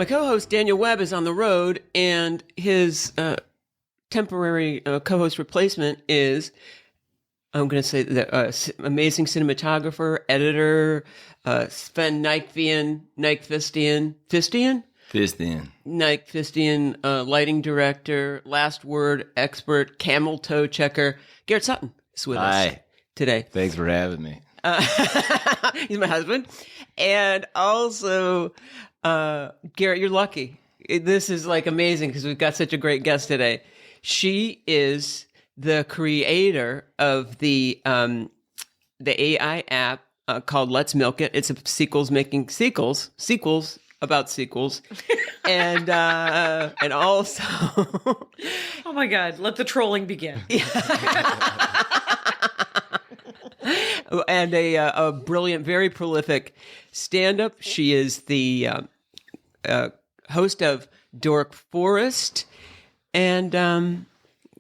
My co-host Daniel Webb is on the road, and his temporary co-host replacement is, I'm going to say, the amazing cinematographer, editor, Sven Nykvistian, lighting director, last word expert, camel toe checker. Garrett Sutton is with us today. Thanks for having me. He's my husband. And also, Garrett, you're lucky. This is like amazing because we've got such a great guest today. She is the creator of the AI app called Let's Milk It. It's a sequels about sequels, and also, oh my God, let the trolling begin. And a brilliant, very prolific stand-up. She is the host of Dork Forest, and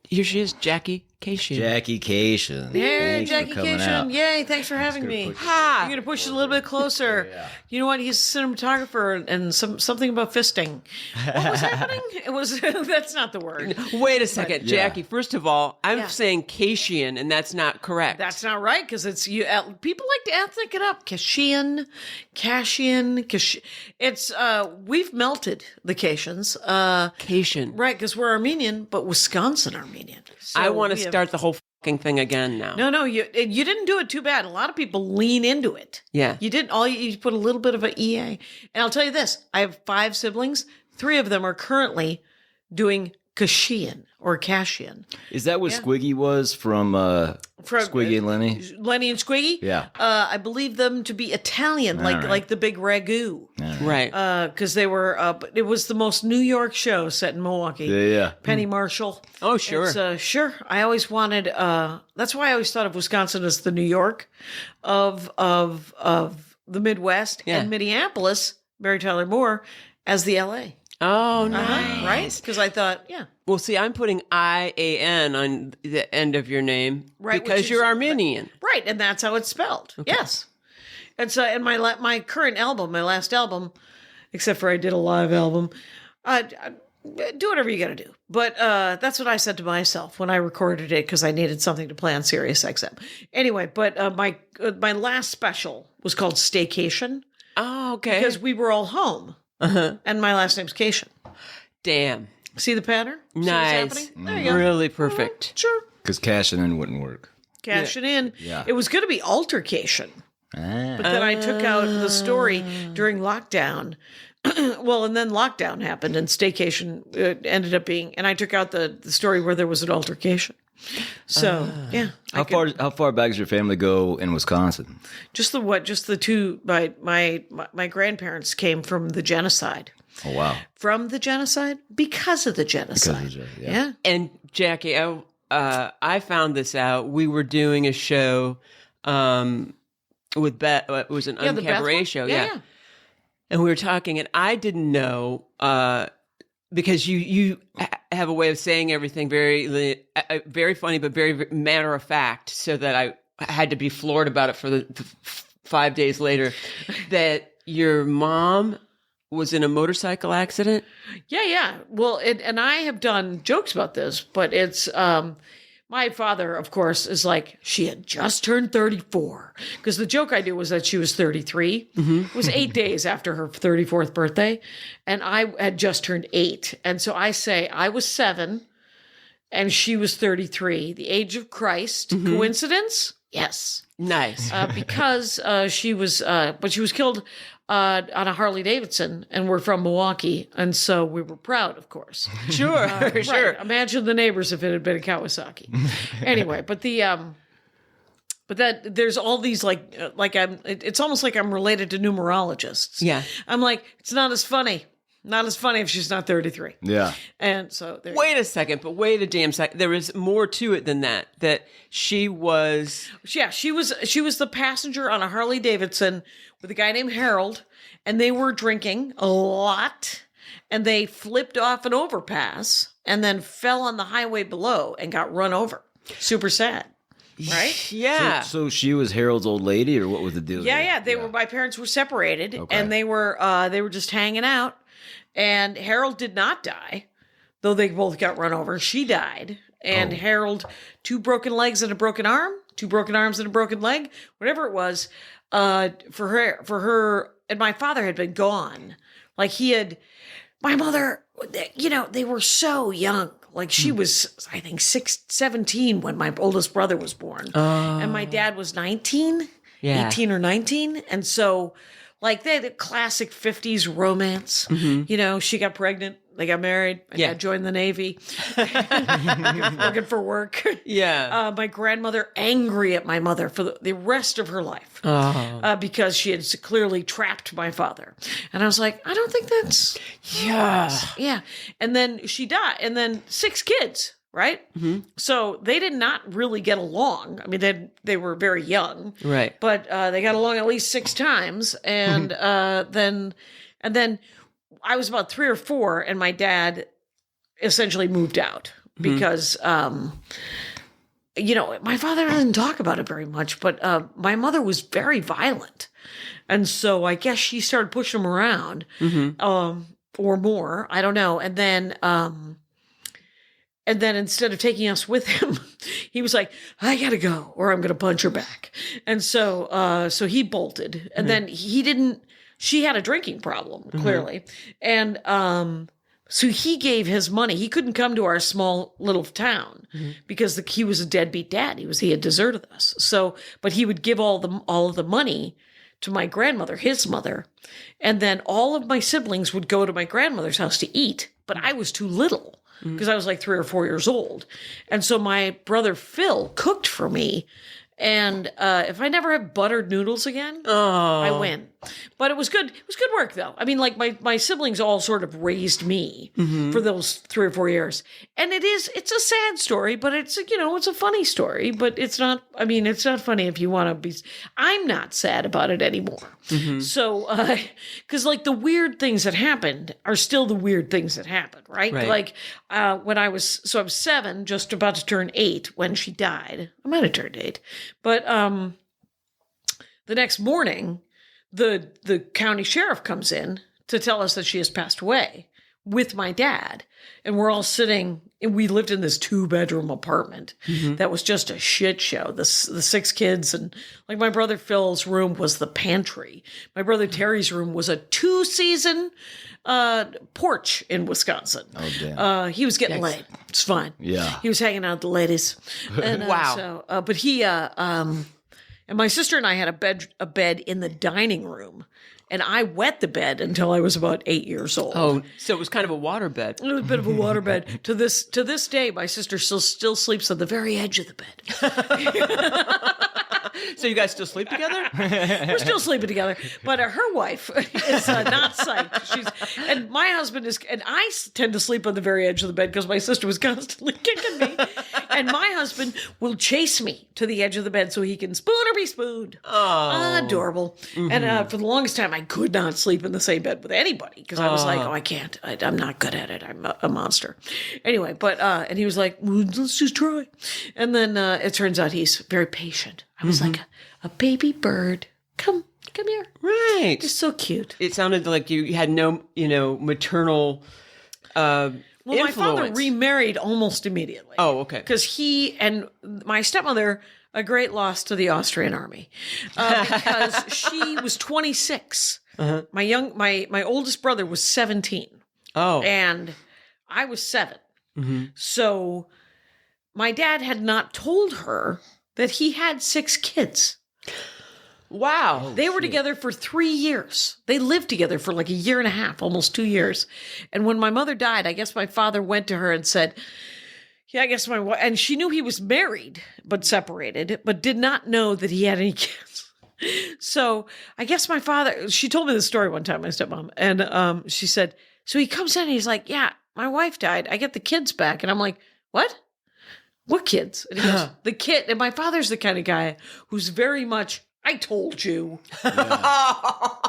here she is, Jackie Kashian. Jackie Kashian. Yay, Jackie Kashian. Yay, thanks for having me. Ha! You're going to push it a little bit closer. Yeah. You know what? He's a cinematographer and something about fisting. What was happening? It was, that's not the word. Wait a second, Jackie. First of all, I'm saying Kashian, and that's not correct. That's not right, because it's you. People like to ethnic it up. Kashian. It's, we've melted the Kashians. Kashian. Right, because we're Armenian, but Wisconsin Armenian. So I want to start the whole fucking thing again now. No, you didn't do it too bad. A lot of people lean into it. Yeah. You didn't. You put a little bit of an EA. And I'll tell you this. I have 5 siblings. 3 of them are currently doing Kashian or Kashian. Is that what Squiggy was from Squiggy and Lenny? Lenny and Squiggy? Yeah. I believe them to be Italian, like the big ragu. Right. Because they were, it was the most New York show set in Milwaukee. Yeah. Penny Marshall. Oh, sure. It's, sure. I always wanted, that's why I always thought of Wisconsin as the New York of the Midwest, and Minneapolis, Mary Tyler Moore, as the LA. Oh, nice. Right? Because I thought, Well, see, I'm putting IAN on the end of your name because you're Armenian. Right, and that's how it's spelled. Okay. Yes. And so, and my current album, my last album, except for I did a live album, do whatever you got to do. But that's what I said to myself when I recorded it, because I needed something to play on Sirius XM. Anyway, but my last special was called Staycation. Oh, okay. Because we were all home. And my last name's Kashian. Damn. See the pattern? Nice. See there you go. Really perfect. Sure. Because cashing in wouldn't work. Cashing in. Yeah. It was going to be altercation. But then I took out the story during lockdown. Well, and then lockdown happened and staycation ended up being, and I took out the story where there was an altercation. So, How far back does your family go in Wisconsin? Just the two, my grandparents came from the genocide. Oh, wow. From the genocide? Because of the genocide. Yeah. And Jackie, I found this out. We were doing a show with Beth. It was an uncabaret show. Yeah. And we were talking, and I didn't know, because you have a way of saying everything very, very funny, but very matter of fact, so that I had to be floored about it for the 5 days later, that your mom was in a motorcycle accident? Yeah. Well, and I have done jokes about this, but it's, my father, of course, is like, she had just turned 34. Because the joke I do was that she was 33. Mm-hmm. It was 8 days after her 34th birthday. And I had just turned 8. And so I say, I was 7 and she was 33. The age of Christ. Mm-hmm. Coincidence? Yes. Nice. Because she was killed on a Harley Davidson, and we're from Milwaukee, and so we were proud, of course. Sure, sure. Right. Imagine the neighbors if it had been a Kawasaki. Anyway, but that there's all these it's almost like I'm related to numerologists. Yeah, I'm like, it's not as funny. Not as funny if she's not 33. Yeah. And so wait a second, but wait a damn second. There is more to it than that. That she was. Yeah, she was the passenger on a Harley Davidson with a guy named Harold, and they were drinking a lot, and they flipped off an overpass and then fell on the highway below and got run over. Super sad. Right? Yeah. So she was Harold's old lady, or what was the deal? Yeah. They were. My parents were separated, and they were just hanging out. And Harold did not die, though they both got run over. She died. And Harold, 2 broken legs and a broken arm, 2 broken arms and a broken leg, whatever it was, for her, and my father had been gone. Like my mother, they were so young. Like she was, I think, 17 when my oldest brother was born. And my dad was 18 or 19. And so, like, they had a classic 50s romance. She got pregnant. They got married. My dad joined the Navy. Looking for work. Yeah. My grandmother angry at my mother for the rest of her life. Because she had clearly trapped my father. And I was like, I don't think that's... Yeah. And then she died. And then 6 kids, right? So they did not really get along. I mean, they were very young. Right. But they got along at least 6 times. And then I was about 3 or 4, and my dad essentially moved out because, my father doesn't talk about it very much, but my mother was very violent. And so I guess she started pushing him around or more. I don't know. And then instead of taking us with him, he was like, I got to go or I'm going to punch her back. And so he bolted. And then she had a drinking problem, clearly. And so he gave his money. He couldn't come to our small little town because he was a deadbeat dad. He had deserted us. So, but he would give all of the money to my grandmother, his mother. And then all of my siblings would go to my grandmother's house to eat. But I was too little because I was like 3 or 4 years old. And so my brother Phil cooked for me. And if I never have buttered noodles again, I win. But it was good. It was good work, though. I mean, like my siblings all sort of raised me for those 3 or 4 years. And it's a sad story, but it's a funny story. But it's not. I mean, it's not funny if you want to be. I'm not sad about it anymore. So, because like the weird things that happened are still the weird things that happened, right? Like when I was 7, just about to turn 8 when she died. I might have turned 8, but the next morning, the county sheriff comes in to tell us that she has passed away with my dad. And we're all sitting, and we lived in this 2-bedroom apartment that was just a shit show. The 6 kids, and like my brother Phil's room was the pantry. My brother Terry's room was a 2-season porch in Wisconsin. Oh, damn. He was getting laid. It's fine. Yeah. He was hanging out with the ladies. And, wow. But he, and my sister and I had a bed in the dining room, and I wet the bed until I was about 8 years old. Oh, so it was kind of a water bed. It was a bit of a water bed. To this day, my sister still sleeps on the very edge of the bed. So you guys still sleep together? We're still sleeping together, but her wife is not psyched. And my husband is, and I tend to sleep on the very edge of the bed because my sister was constantly kicking me. And my husband will chase me to the edge of the bed so he can spoon or be spooned. Oh, adorable! And for the longest time, I could not sleep in the same bed with anybody because I was like, oh, I can't. I'm not good at it. I'm a monster. Anyway, but and he was like, well, let's just try. And then it turns out he's very patient. I was like a baby bird. Come here. Right. Just so cute. It sounded like you had no, maternal Well, influence. my father remarried almost immediately. Oh, okay. Because he and my stepmother, a great loss to the Austrian army, because she was 26. My oldest brother was 17. Oh. And I was 7. So my dad had not told her that he had 6 kids. Wow. They were together for 3 years. They lived together for like a year and a half, almost 2 years. And when my mother died, I guess my father went to her and said, yeah, I guess my wife, and she knew he was married, but separated, but did not know that he had any kids. So I guess my father, she told me this story one time, my stepmom, and she said, so he comes in and he's like, yeah, my wife died. I get the kids back. And I'm like, what? What kids? And he goes, the kid. And my father's the kind of guy who's very much, I told you.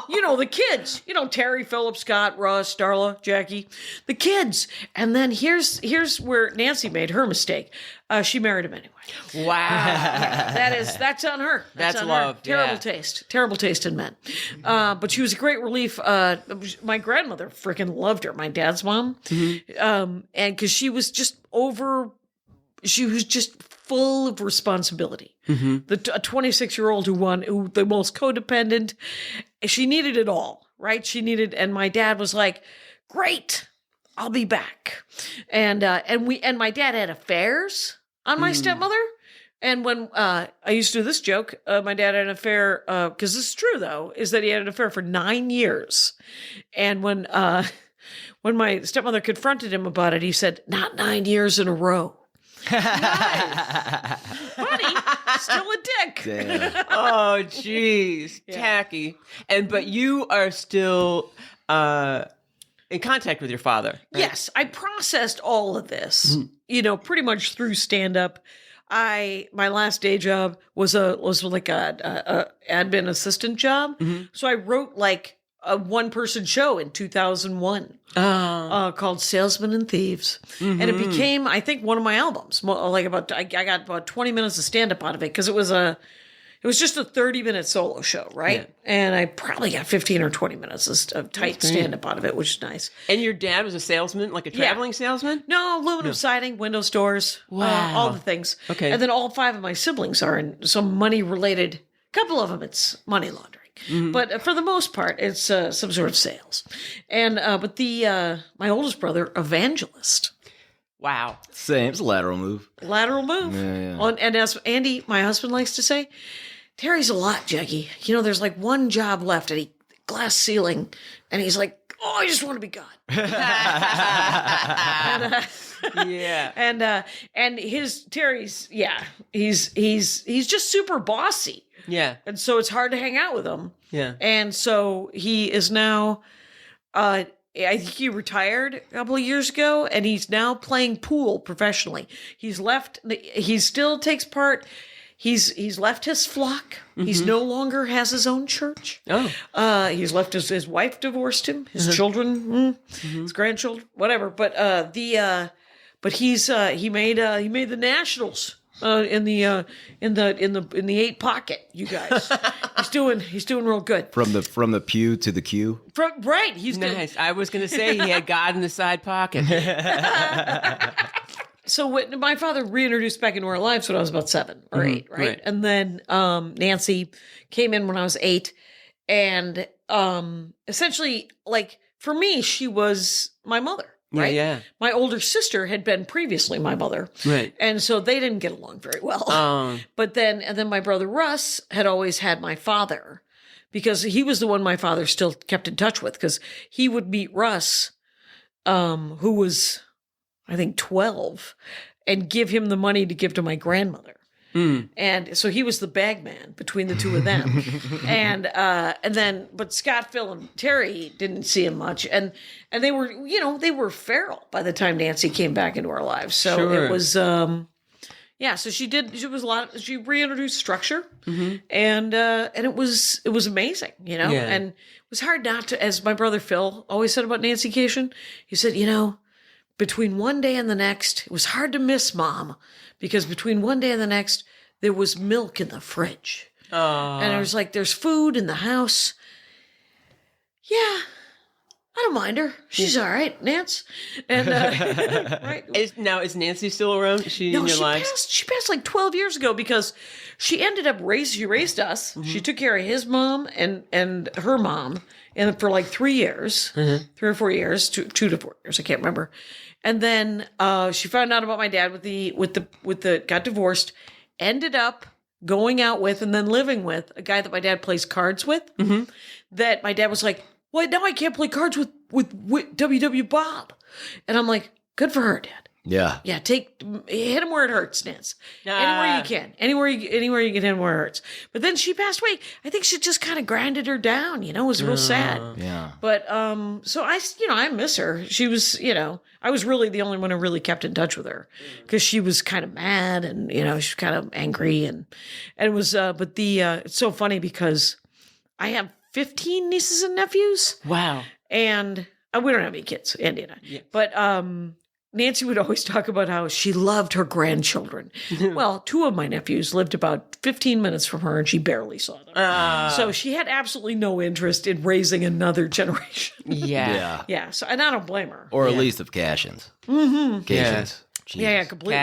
You know, the kids. You know, Terry, Philip, Scott, Russ, Darla, Jackie. The kids. And then here's where Nancy made her mistake. She married him anyway. Wow. That's on her. That's on love. Her. Terrible taste. Terrible taste in men. But she was a great relief. My grandmother freaking loved her. My dad's mom. And because she was just full of responsibility. A 26-year-old who the most codependent, she needed it all, right? And my dad was like, great, I'll be back. And my dad had affairs on my stepmother. And when I used to do this joke, my dad had an affair, because this is true though, is that he had an affair for 9 years. And when my stepmother confronted him about it, he said, not 9 years in a row. Nice. Funny, still a dick. Oh, jeez, tacky. But you are still in contact with your father. Right? Yes, I processed all of this. You know, pretty much through stand up. My last day job was like a admin assistant job. So I wrote like a one-person show in 2001 called Salesmen and Thieves. And it became, I think, one of my albums. I got about 20 minutes of stand-up out of it because it was just a 30-minute solo show, right? Yeah. And I probably got 15 or 20 minutes of tight stand-up out of it, which is nice. And your dad was a salesman, like a traveling salesman? No, aluminum siding, windows, doors, all the things. Okay. And then all 5 of my siblings are in some money-related, a couple of them it's money laundering. But for the most part, it's some sort of sales. And but my oldest brother, evangelist. Wow. Same. It's a lateral move. Lateral move. Yeah. And as Andy, my husband, likes to say, Terry's a lot, Jackie. You know, there's like one job left at a glass ceiling, and he's like, oh, I just want to be God. And Terry's, he's just super bossy. Yeah. And so it's hard to hang out with him. Yeah. And so he is now, I think he retired a couple of years ago, and he's now playing pool professionally. He still takes part. He's left his flock. He's no longer has his own church. Oh. He's left his wife divorced him, his children, his grandchildren, whatever. But he made the nationals. In the 8 pocket, you guys. He's doing real good. From the pew to the queue. Right, he's nice. Good. I was going to say he had God in the side pocket. So when my father reintroduced back into our lives when I was about 7 or 8, right? And then Nancy came in when I was 8, and essentially, like for me, she was my mother. Right? Yeah. My older sister had been previously my mother. Right. And so they didn't get along very well. But then my brother Russ had always had my father, because he was the one my father still kept in touch with, because he would meet Russ, who was, I think, 12, and give him the money to give to my grandmother. And so he was the bag man between the two of them. But Scott, Phil, and Terry didn't see him much. And they were feral by the time Nancy came back into our lives. So it was, so she reintroduced structure, and it was amazing, you know, and it was hard not to, as my brother Phil always said about Nancy Kashian, he said, you know, between one day and the next, it was hard to miss Mom, because between one day and the next, there was milk in the fridge. And I was like, there's food in the house. Yeah, I don't mind her. She's all right, Nance. And right. Is Nancy still around? She passed like 12 years ago, because she ended up she raised us. She took care of his mom and her mom, and for like 3 years, 3 or 4 years, 2 to 4 years, I can't remember. And then she found out about my dad got divorced, ended up going out with and then living with a guy that my dad plays cards with. That my dad was like, well, now I can't play cards with WW Bob. And I'm like, good for her, Dad. Yeah, hit him where it hurts, Nance. Anywhere you can. Anywhere you can hit him where it hurts. But then she passed away. I think she just kind of grinded her down, It was real sad. Yeah. But, so I miss her. She was, I was really the only one who really kept in touch with her because she was kind of mad and, she was kind of angry and it was, it's so funny because I have 15 nieces and nephews. Wow. And we don't have any kids, Andy and I. Yeah. But, Nancy would always talk about how she loved her grandchildren. Well, 2 of my nephews lived about 15 minutes from her and she barely saw them. So she had absolutely no interest in raising another generation. Yeah. So, and I don't blame her. Or at least of Kashians. Mm-hmm. Kashians. Yeah, completely.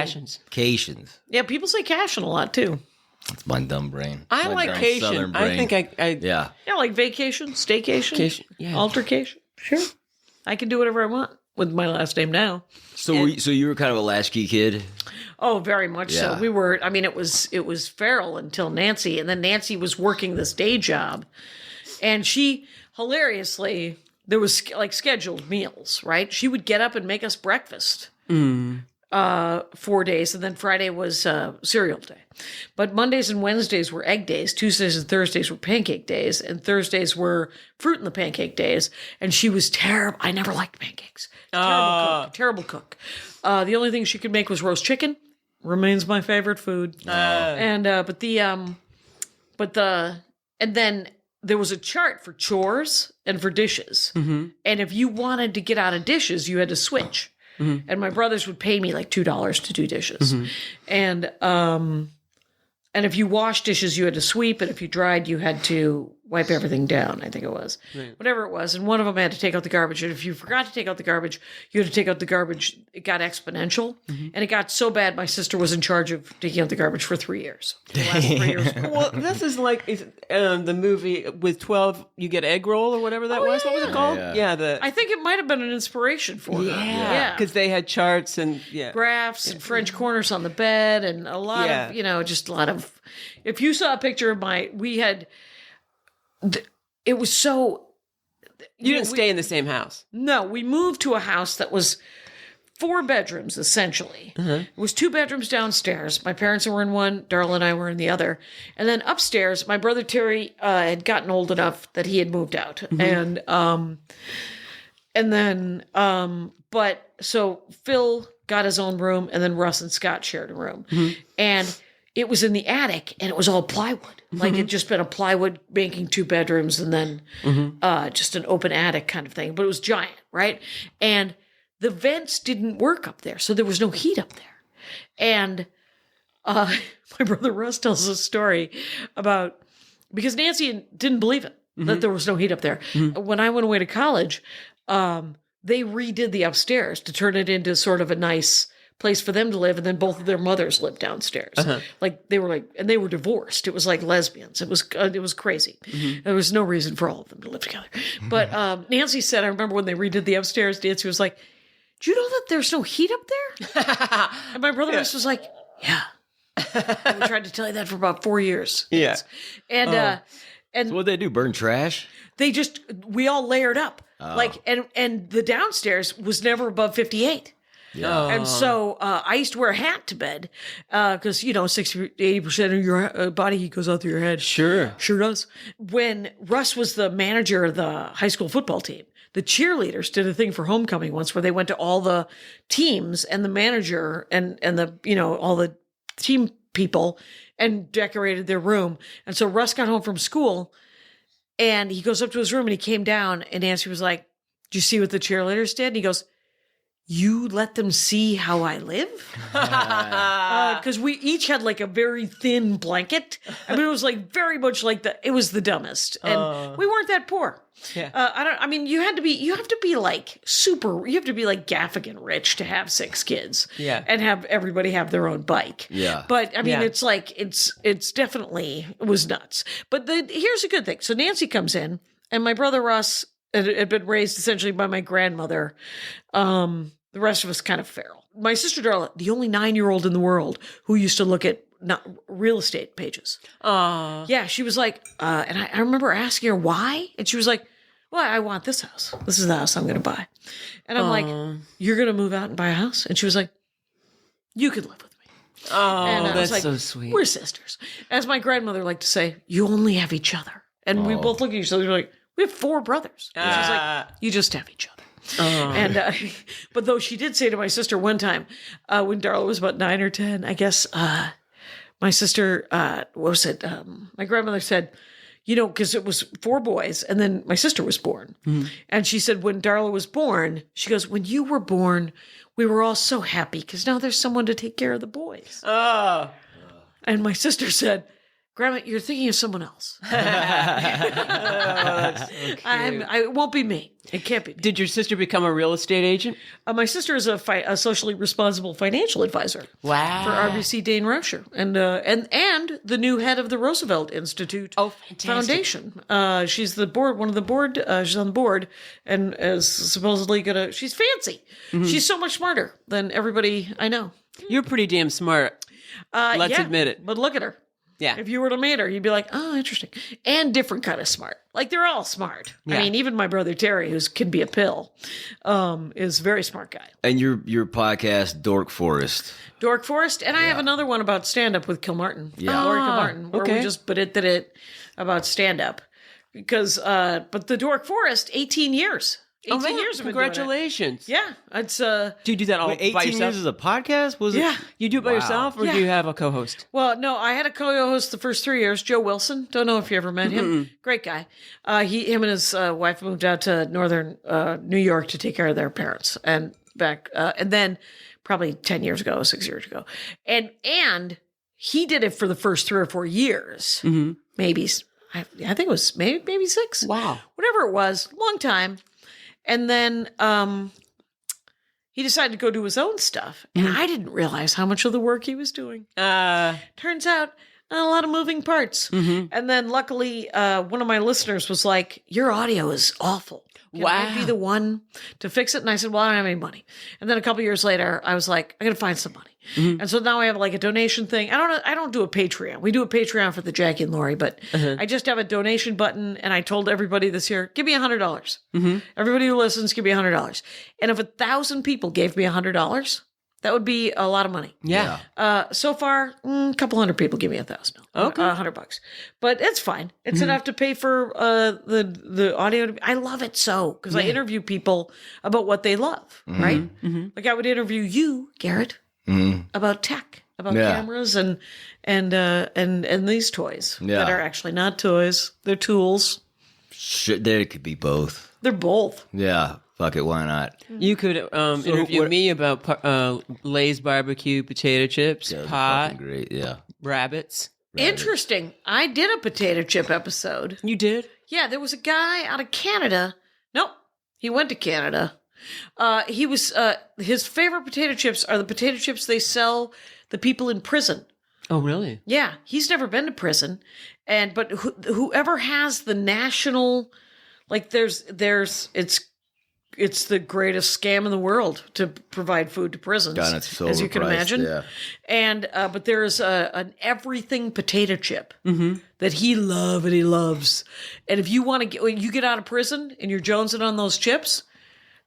Kashians. Yeah, people say Kashian a lot too. That's my dumb brain. I like Kashian. I think I Yeah, like vacation, staycation, altercation. Sure. I can do whatever I want with my last name now. So you were kind of a latchkey kid? Oh, very much so. We were, it was feral until Nancy, and then Nancy was working this day job, and she, hilariously, there was like scheduled meals, right? She would get up and make us breakfast 4 days, and then Friday was cereal day. But Mondays and Wednesdays were egg days, Tuesdays and Thursdays were pancake days, and Thursdays were fruit in the pancake days, and she was terrible. I never liked pancakes. Terrible cook. The only thing she could make was roast chicken. Remains my favorite food. And then there was a chart for chores and for dishes. Mm-hmm. And if you wanted to get out of dishes, you had to switch. Mm-hmm. And my brothers would pay me like $2 to do dishes. Mm-hmm. And if you washed dishes, you had to sweep, and if you dried, you had to wipe everything down, I think it was. Right. Whatever it was. And one of them had to take out the garbage. And if you forgot to take out the garbage, you had to take out the garbage. It got exponential. Mm-hmm. And it got so bad, my sister was in charge of taking out the garbage for 3 years. The last 3 years. Well, this is like the movie with 12, you get egg roll or whatever that was. What was it called? Yeah. I think it might have been an inspiration for her. Yeah. Because they had charts and graphs and French corners on the bed and a lot of, just a lot of, if you saw a picture of it was so... You didn't stay in the same house? No, we moved to a house that was 4 bedrooms, essentially. Uh-huh. It was 2 bedrooms downstairs. My parents were in one, Darla and I were in the other. And then upstairs, my brother Terry had gotten old enough that he had moved out. Mm-hmm. So Phil got his own room, and then Russ and Scott shared a room. Mm-hmm. And it was in the attic, and it was all plywood. Like it'd just been a plywood making 2 bedrooms and then just an open attic kind of thing. But it was giant, right? And the vents didn't work up there, so there was no heat up there. And my brother Russ tells a story about, because Nancy didn't believe it, that there was no heat up there. Mm-hmm. When I went away to college, they redid the upstairs to turn it into sort of a nice place for them to live, and then both of their mothers lived downstairs. Uh-huh. And they were divorced. It was like lesbians. It was crazy. Mm-hmm. There was no reason for all of them to live together. But Nancy said, I remember when they redid the upstairs, Nancy was like, "Do you know that there's no heat up there?" And my brother was like, "Yeah." And we tried to tell you that for about 4 years. Yeah. And so what'd they do? Burn trash? We all layered up. And the downstairs was never above 58. Yeah. And so I used to wear a hat to bed because, 60 to 80% of your body heat goes out through your head. Sure does. When Russ was the manager of the high school football team, the cheerleaders did a thing for homecoming once where they went to all the teams and the manager and the, all the team people and decorated their room. And so Russ got home from school and he goes up to his room and he came down and Nancy was like, "Did you see what the cheerleaders did?" And he goes, "You let them see how I live?" Because we each had like a very thin blanket. I mean, it was like very much like it was the dumbest. And we weren't that poor. Yeah. You have to be like Gaffigan rich to have 6 kids. Yeah. And have everybody have their own bike. Yeah. But it's like, it's definitely, it was nuts. But here's a good thing. So Nancy comes in and my brother Russ had been raised essentially by my grandmother. The rest of us kind of feral. My sister Darla, the only 9-year-old in the world who used to look at real estate pages. Yeah, she was like, and I remember asking her why, and she was like, "Well, I want this house. This is the house I'm going to buy." And I'm like, "You're going to move out and buy a house?" And she was like, you could live with me. Oh, And I was that's like, so sweet. We're sisters. As my grandmother liked to say, you only have each other. And we both look at each other and we're like, we have 4 brothers. And she's like, you just have each other. And but though she did say to my sister one time, when Darla was about 9 or 10, I guess my sister, what was it? My grandmother said, because it was 4 boys, and then my sister was born. And she said, when Darla was born, she goes, when you were born, we were all so happy because now there's someone to take care of the boys. Oh. And my sister said, Grandma, you're thinking of someone else. That's so cute. It won't be me. It can't be me. Did your sister become a real estate agent? My sister is a socially responsible financial advisor. Wow. For RBC Dane Rocher and the new head of the Roosevelt Institute Foundation. She's the board, one of the board. She's on the board and is supposedly she's fancy. She's so much smarter than everybody I know. You're pretty damn smart. Let's admit it. But look at her. Yeah. If you were to meet her, you'd be like, oh, interesting. And different kind of smart. Like, they're all smart. Yeah. I mean, even my brother Terry, who can be a pill, is a very smart guy. And your podcast, Dork Forest. Dork Forest. And I have another one about stand-up with Kilmartin. Yeah. Lori Kilmartin, where we just did it about stand-up. Because, but the Dork Forest, 18 years. 18 years of Congratulations. Yeah. It's, Do you do that all by 18 yourself? years as a podcast? Was Yeah. it? You do it by yourself, or do you have a co-host? Well, no, I had a co-host the first 3 years, Joe Wilson. Don't know if you ever met him. Great guy. Him and his wife moved out to northern New York to take care of their parents, and then probably 10 years ago, 6 years ago, and he did it for the first 3 or 4 years, maybe. I think it was maybe 6. Wow, whatever it was, long time. And then he decided to go do his own stuff. And I didn't realize how much of the work he was doing. Turns out, a lot of moving parts. And then luckily, one of my listeners was like, your audio is awful. Can I be the one to fix it? And I said, well, I don't have any money. And then a couple years later, I was like, I'm going to find some money. And so now I have like a donation thing. I don't do a Patreon. We do a Patreon for the Jackie and Laurie, but I just have a donation button. And I told everybody this year, give me $100. Everybody who listens, give me $100. And if 1,000 people gave me $100, that would be a lot of money. Yeah. So far, a couple hundred people give me $1,000. Okay. $100. But it's fine. It's enough to pay for the audio. I love it so because I interview people about what they love, right? Like I would interview you, Garrett, about tech, about cameras and these toys that are actually not toys. They're tools. There could be both. They're both. Yeah. Fuck it, why not? You could interview me about Lay's barbecue potato chips, pot, Great, yeah. rabbits. Interesting. I did a potato chip episode. You did? Yeah, there was a guy out of Canada. Nope, he went to Canada. He was his favorite potato chips are the potato chips they sell the people in prison. Oh, really? Yeah, he's never been to prison, but whoever has the national, like it's the greatest scam in the world to provide food to prisons, God, it's so as you can overpriced, imagine. yeah. And but there's an everything potato chip that he loves. And if you want to when you get out of prison and you're jonesing on those chips,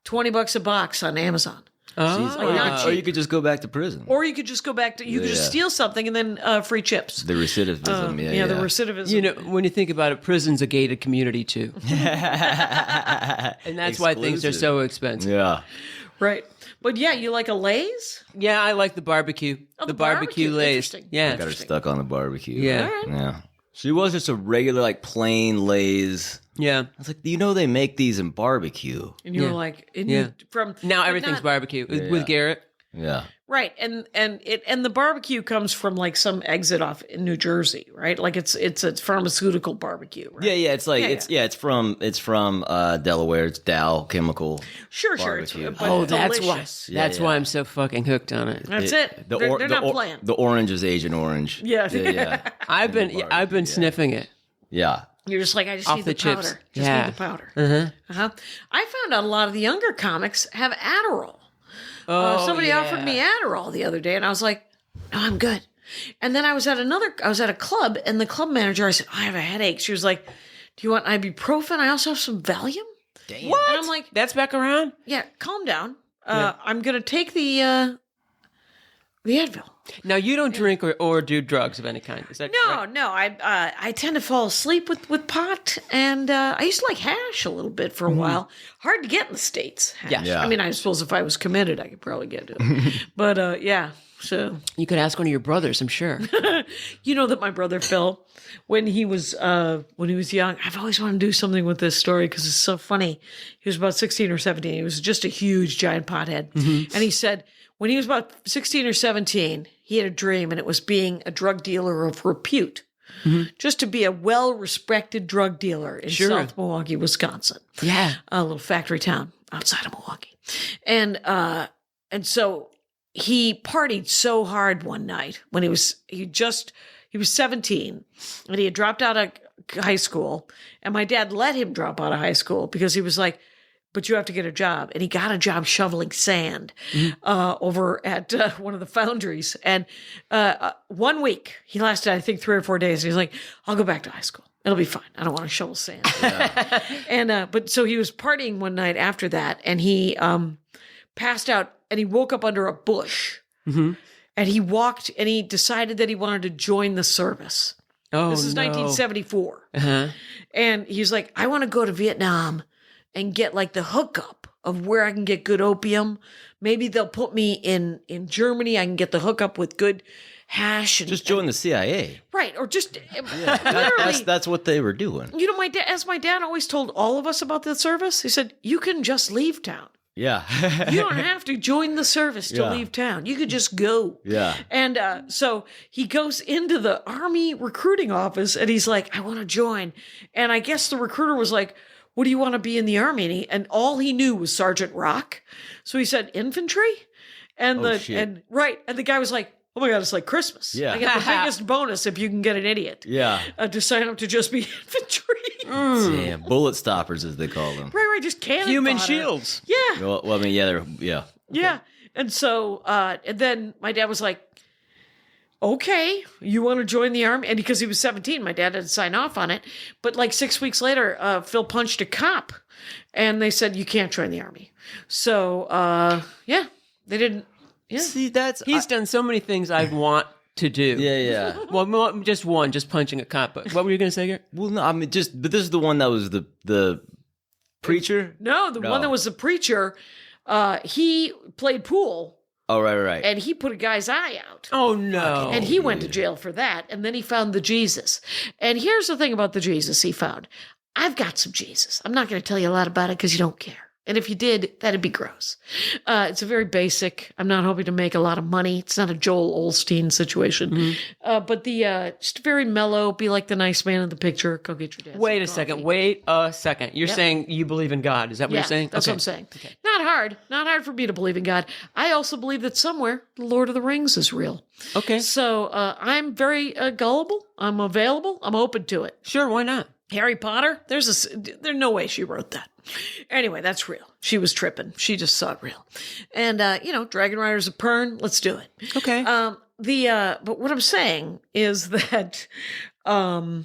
$20 a box on Amazon. Or you could just go back to prison. Or you could just go back to, you could just steal something and then free chips. The recidivism, the recidivism. You know, when you think about it, prison's a gated community too. And that's why things are so expensive. Yeah. Right. But yeah, you like a Lay's? Yeah, I like the barbecue. Oh, the barbecue Lay's. Interesting. Yeah. Got her stuck on the barbecue. Yeah. All right. Yeah. She was just a regular, like, plain Lay's. Yeah. I was like, they make these in barbecue. And you were like, Now everything's barbecue with Garrett. Yeah. Right, and the barbecue comes from like some exit off in New Jersey, right? Like it's a pharmaceutical barbecue. Right? Yeah. It's like it's from Delaware. It's Dow Chemical. Sure. Barbecue. That's delicious. why. That's why I'm so fucking hooked on it. That's it. They're not playing. The orange is Agent Orange. Yeah. I've been sniffing it. Yeah. You're just like, I just Off need the the powder. chips. Just Yeah. need the powder. I found out a lot of the younger comics have Adderall. Somebody offered me Adderall the other day, and I was like, no, I'm good. And then I was at a club, and the club manager, I said, I have a headache. She was like, do you want ibuprofen? I also have some Valium. Damn. What? And I'm like, that's back around? yeah, calm down. I'm going to take the Fayetteville. Now, you don't drink or do drugs of any kind. Is that right? No. I tend to fall asleep with pot, and I used to like hash a little bit for a while. Hard to get in the States. Hash. Yeah. I mean, I suppose if I was committed, I could probably get it. But yeah, so You could ask one of your brothers, I'm sure. you know that my brother Phil, when he was young, I've always wanted to do something with this story because it's so funny. He was about 16 or 17. He was just a huge giant pothead, and he said when he was about 16 or 17, he had a dream, and it was being a drug dealer of repute. Just to be a well-respected drug dealer in South Milwaukee, Wisconsin. Yeah. A little factory town outside of Milwaukee. And so he partied so hard one night when he was 17, and he had dropped out of high school, and my dad let him drop out of high school because he was like, but you have to get a job. And he got a job shoveling sand over at one of the foundries. And 1 week, he lasted, I think, 3 or 4 days. And he's like, I'll go back to high school. It'll be fine. I don't want to shovel sand. And but so he was partying one night after that, and he passed out, and he woke up under a bush. And he walked, and he decided that he wanted to join the service. This is 1974. And he's like, I want to go to Vietnam and get like the hookup of where I can get good opium. Maybe they'll put me in Germany. I can get the hookup with good hash. And, Just join the CIA. Right. Or just literally. That's what they were doing. You know, as my dad always told all of us about the service, he said, you can just leave town. Yeah. You don't have to join the service to leave town. You could just go. Yeah. And so he goes into the Army recruiting office, and he's like, I want to join. And I guess the recruiter was like, what do you want to be in the Army? And all he knew was Sergeant Rock. So he said, infantry? And and the guy was like, oh my God, it's like Christmas. Yeah. I get the biggest bonus if you can get an idiot. Yeah. To sign up to just be infantry. Damn. Bullet stoppers, as they call them. Right, just cannon Human fodder. shields. Yeah. Well, I mean, yeah. Yeah. And so, and then my dad was like, okay, you want to join the Army? And because he was 17, my dad had to sign off on it. But like 6 weeks later, Phil punched a cop, and they said, you can't join the Army. So, yeah, they didn't. Yeah. See, He's done so many things I want to do. Yeah. Well, just punching a cop. But what were you going to say, Garrett? Well, no, I mean, but this is the one that was the preacher? No, the one that was the preacher, he played pool. Oh, right. And he put a guy's eye out. Oh, no. And he went to jail for that. And then he found the Jesus. And here's the thing about the Jesus he found. I've got some Jesus. I'm not going to tell you a lot about it because you don't care. And if you did, that'd be gross. It's a very basic. I'm not hoping to make a lot of money. It's not a Joel Osteen situation. But just very mellow, be like the nice man in the picture. Go get your dad. Wait a second. You're saying you believe in God. Is that what you're saying? That's what I'm saying. Okay. Not hard for me to believe in God. I also believe that somewhere the Lord of the Rings is real. Okay. So I'm very gullible. I'm available. I'm open to it. Sure, why not? Harry Potter, there's no way she wrote that. Anyway, that's real. She was tripping. She just saw it real. And, Dragon Riders of Pern, let's do it. Okay. But what I'm saying is that, I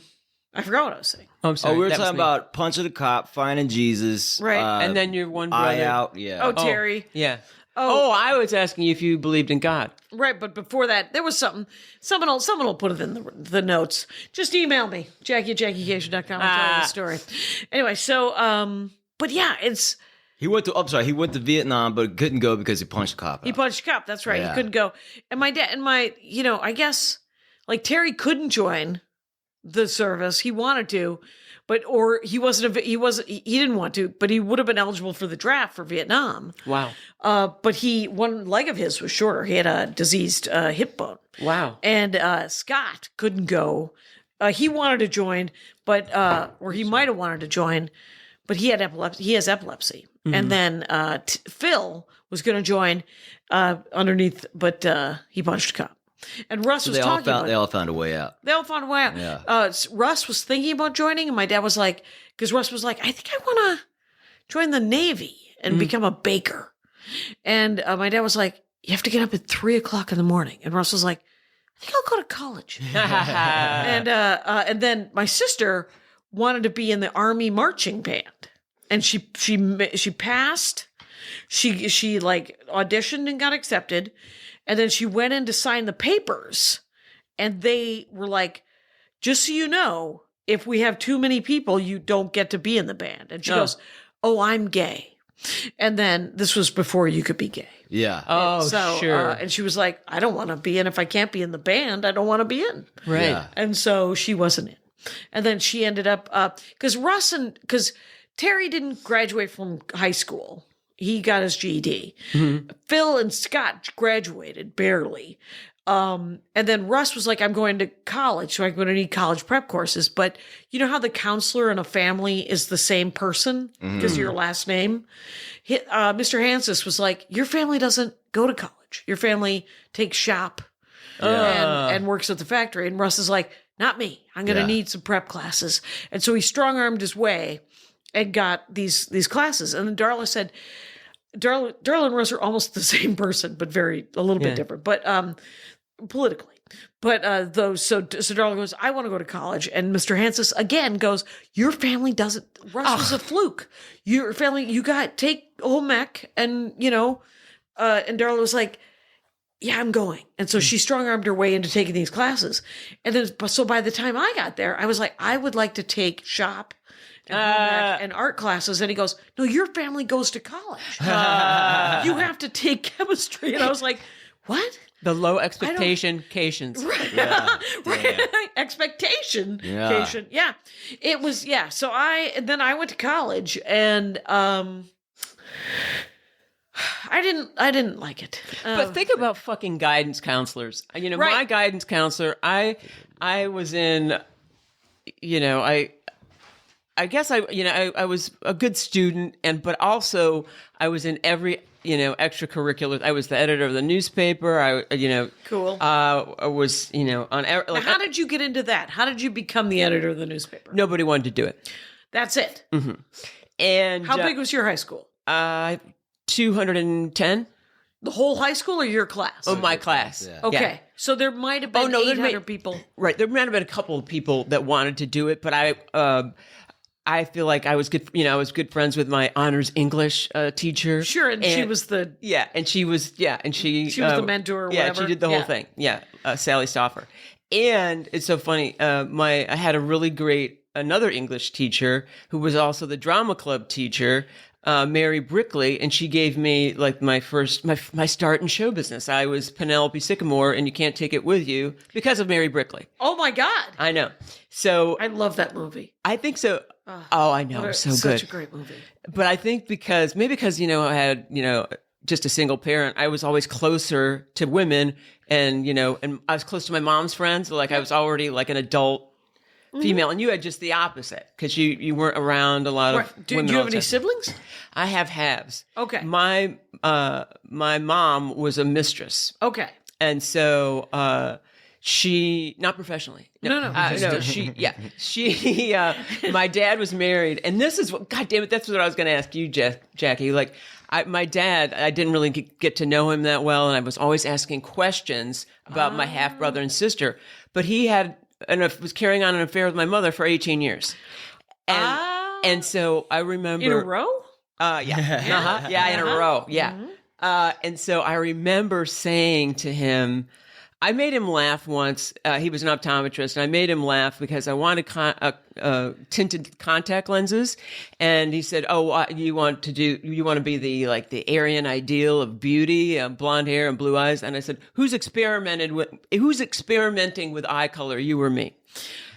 forgot what I was saying. Oh, I'm sorry. We were talking about punching a cop, finding Jesus. Right. And then your one brother. Eye out, yeah. Oh, Terry. Yeah. Oh, I was asking you if you believed in God. Right, but before that, there was something. Someone will put it in the notes. Just email me, Jackie@JackieCashian.com. I'll tell you the story. Anyway, so, but yeah, it's... He went to Vietnam, but couldn't go because he punched a cop out. He punched a cop, that's right. Yeah. He couldn't go. And my dad, I guess, like, Terry couldn't join the service. He wanted to, he didn't want to, but he would have been eligible for the draft for Vietnam. Wow. But one leg of his was shorter. He had a diseased hip bone. Wow. And Scott couldn't go. He wanted to join, or he might have wanted to join, but he had epilepsy. He has epilepsy. Mm-hmm. And then Phil was going to join underneath, but he punched a cop. And Russ was talking about it. They all found a way out. They all found a way out. Yeah. Russ was thinking about joining, and my dad was like, because Russ was like, I think I want to join the Navy and become a baker. And my dad was like, you have to get up at 3:00 in the morning. And Russ was like, I think I'll go to college. And then my sister wanted to be in the Army marching band, and she passed. She like auditioned and got accepted. And then she went in to sign the papers, and they were like, just so you know, if we have too many people, you don't get to be in the band. And she goes, oh, I'm gay. And then this was before you could be gay. Yeah. Oh, So, sure. and she was like, I don't want to be in. If I can't be in the band, I don't want to be in. Right. Yeah. And so she wasn't in. And then she ended up, because Terry didn't graduate from high school. He got his GED. Mm-hmm. Phil and Scott graduated barely. And then Russ was like, I'm going to college, so I'm going to need college prep courses. But you know how the counselor in a family is the same person because of your last name? Mr. Hansis was like, your family doesn't go to college. Your family takes shop and works at the factory. And Russ is like, not me. I'm going to need some prep classes. And so he strong-armed his way and got these classes. And then Darla said, Darla and Russ are almost the same person, but a little bit different. But politically. But so Darla goes, I want to go to college. And Mr. Hansis again goes, your family doesn't, Russ was a fluke. Your family, you take home ec and, and Darla was like, yeah, I'm going. And so she strong-armed her way into taking these classes. And then, so by the time I got there, I was like, I would like to take shop and home ec and art classes. And he goes, no, your family goes to college. You have to take chemistry. And I was like, what? The low expectation Kashians. Right. Yeah. Right. Expectation. Yeah. Yeah. It was, So then I went to college and, I didn't like it. But think about fucking guidance counselors. Right. My guidance counselor, I was in, I guess I was a good student, but also I was in every, extracurricular. I was the editor of the newspaper. Cool. I was, on. Now, how did you get into that? How did you become the editor of the newspaper? Nobody wanted to do it. That's it. Mm-hmm. And How big was your high school? 210. The whole high school or your class? Oh, my class. Yeah. Okay. Yeah. So there might have been 800 people. Right. There might have been a couple of people that wanted to do it, but I feel like I was good. I was good friends with my honors English teacher. Sure, and she was the she was was the mentor. Or whatever. She did the whole thing. Yeah, Sally Stauffer. And it's so funny. I had a really great another English teacher who was also the drama club teacher. Mary Brickley, and she gave me like my start in show business. I was Penelope Sycamore, and You Can't Take It With You because of Mary Brickley. Oh my God! I know. So I love that movie. I think so. I know, it's so good, such a great movie. But I think because I had just a single parent, I was always closer to women, and and I was close to my mom's friends. Like I was already like an adult. Female, and you had just the opposite because you weren't around a lot of women. Do you have any siblings? I have halves. Okay. My mom was a mistress. Okay. And so she, not professionally. No. My dad was married, and this is what, God damn it, that's what I was going to ask you, Jackie. Like, my dad, I didn't really get to know him that well, and I was always asking questions about my half brother and sister, but he was carrying on an affair with my mother for 18 years. And so I remember. In a row? Yeah. In a row. Yeah. Mm-hmm. And so I remember saying to him, I made him laugh once. He was an optometrist, and I made him laugh because I wanted tinted contact lenses. And he said, "Oh, you want to be the Aryan ideal of beauty, blonde hair and blue eyes?" And I said, "Who's experimenting with eye color? You or me?"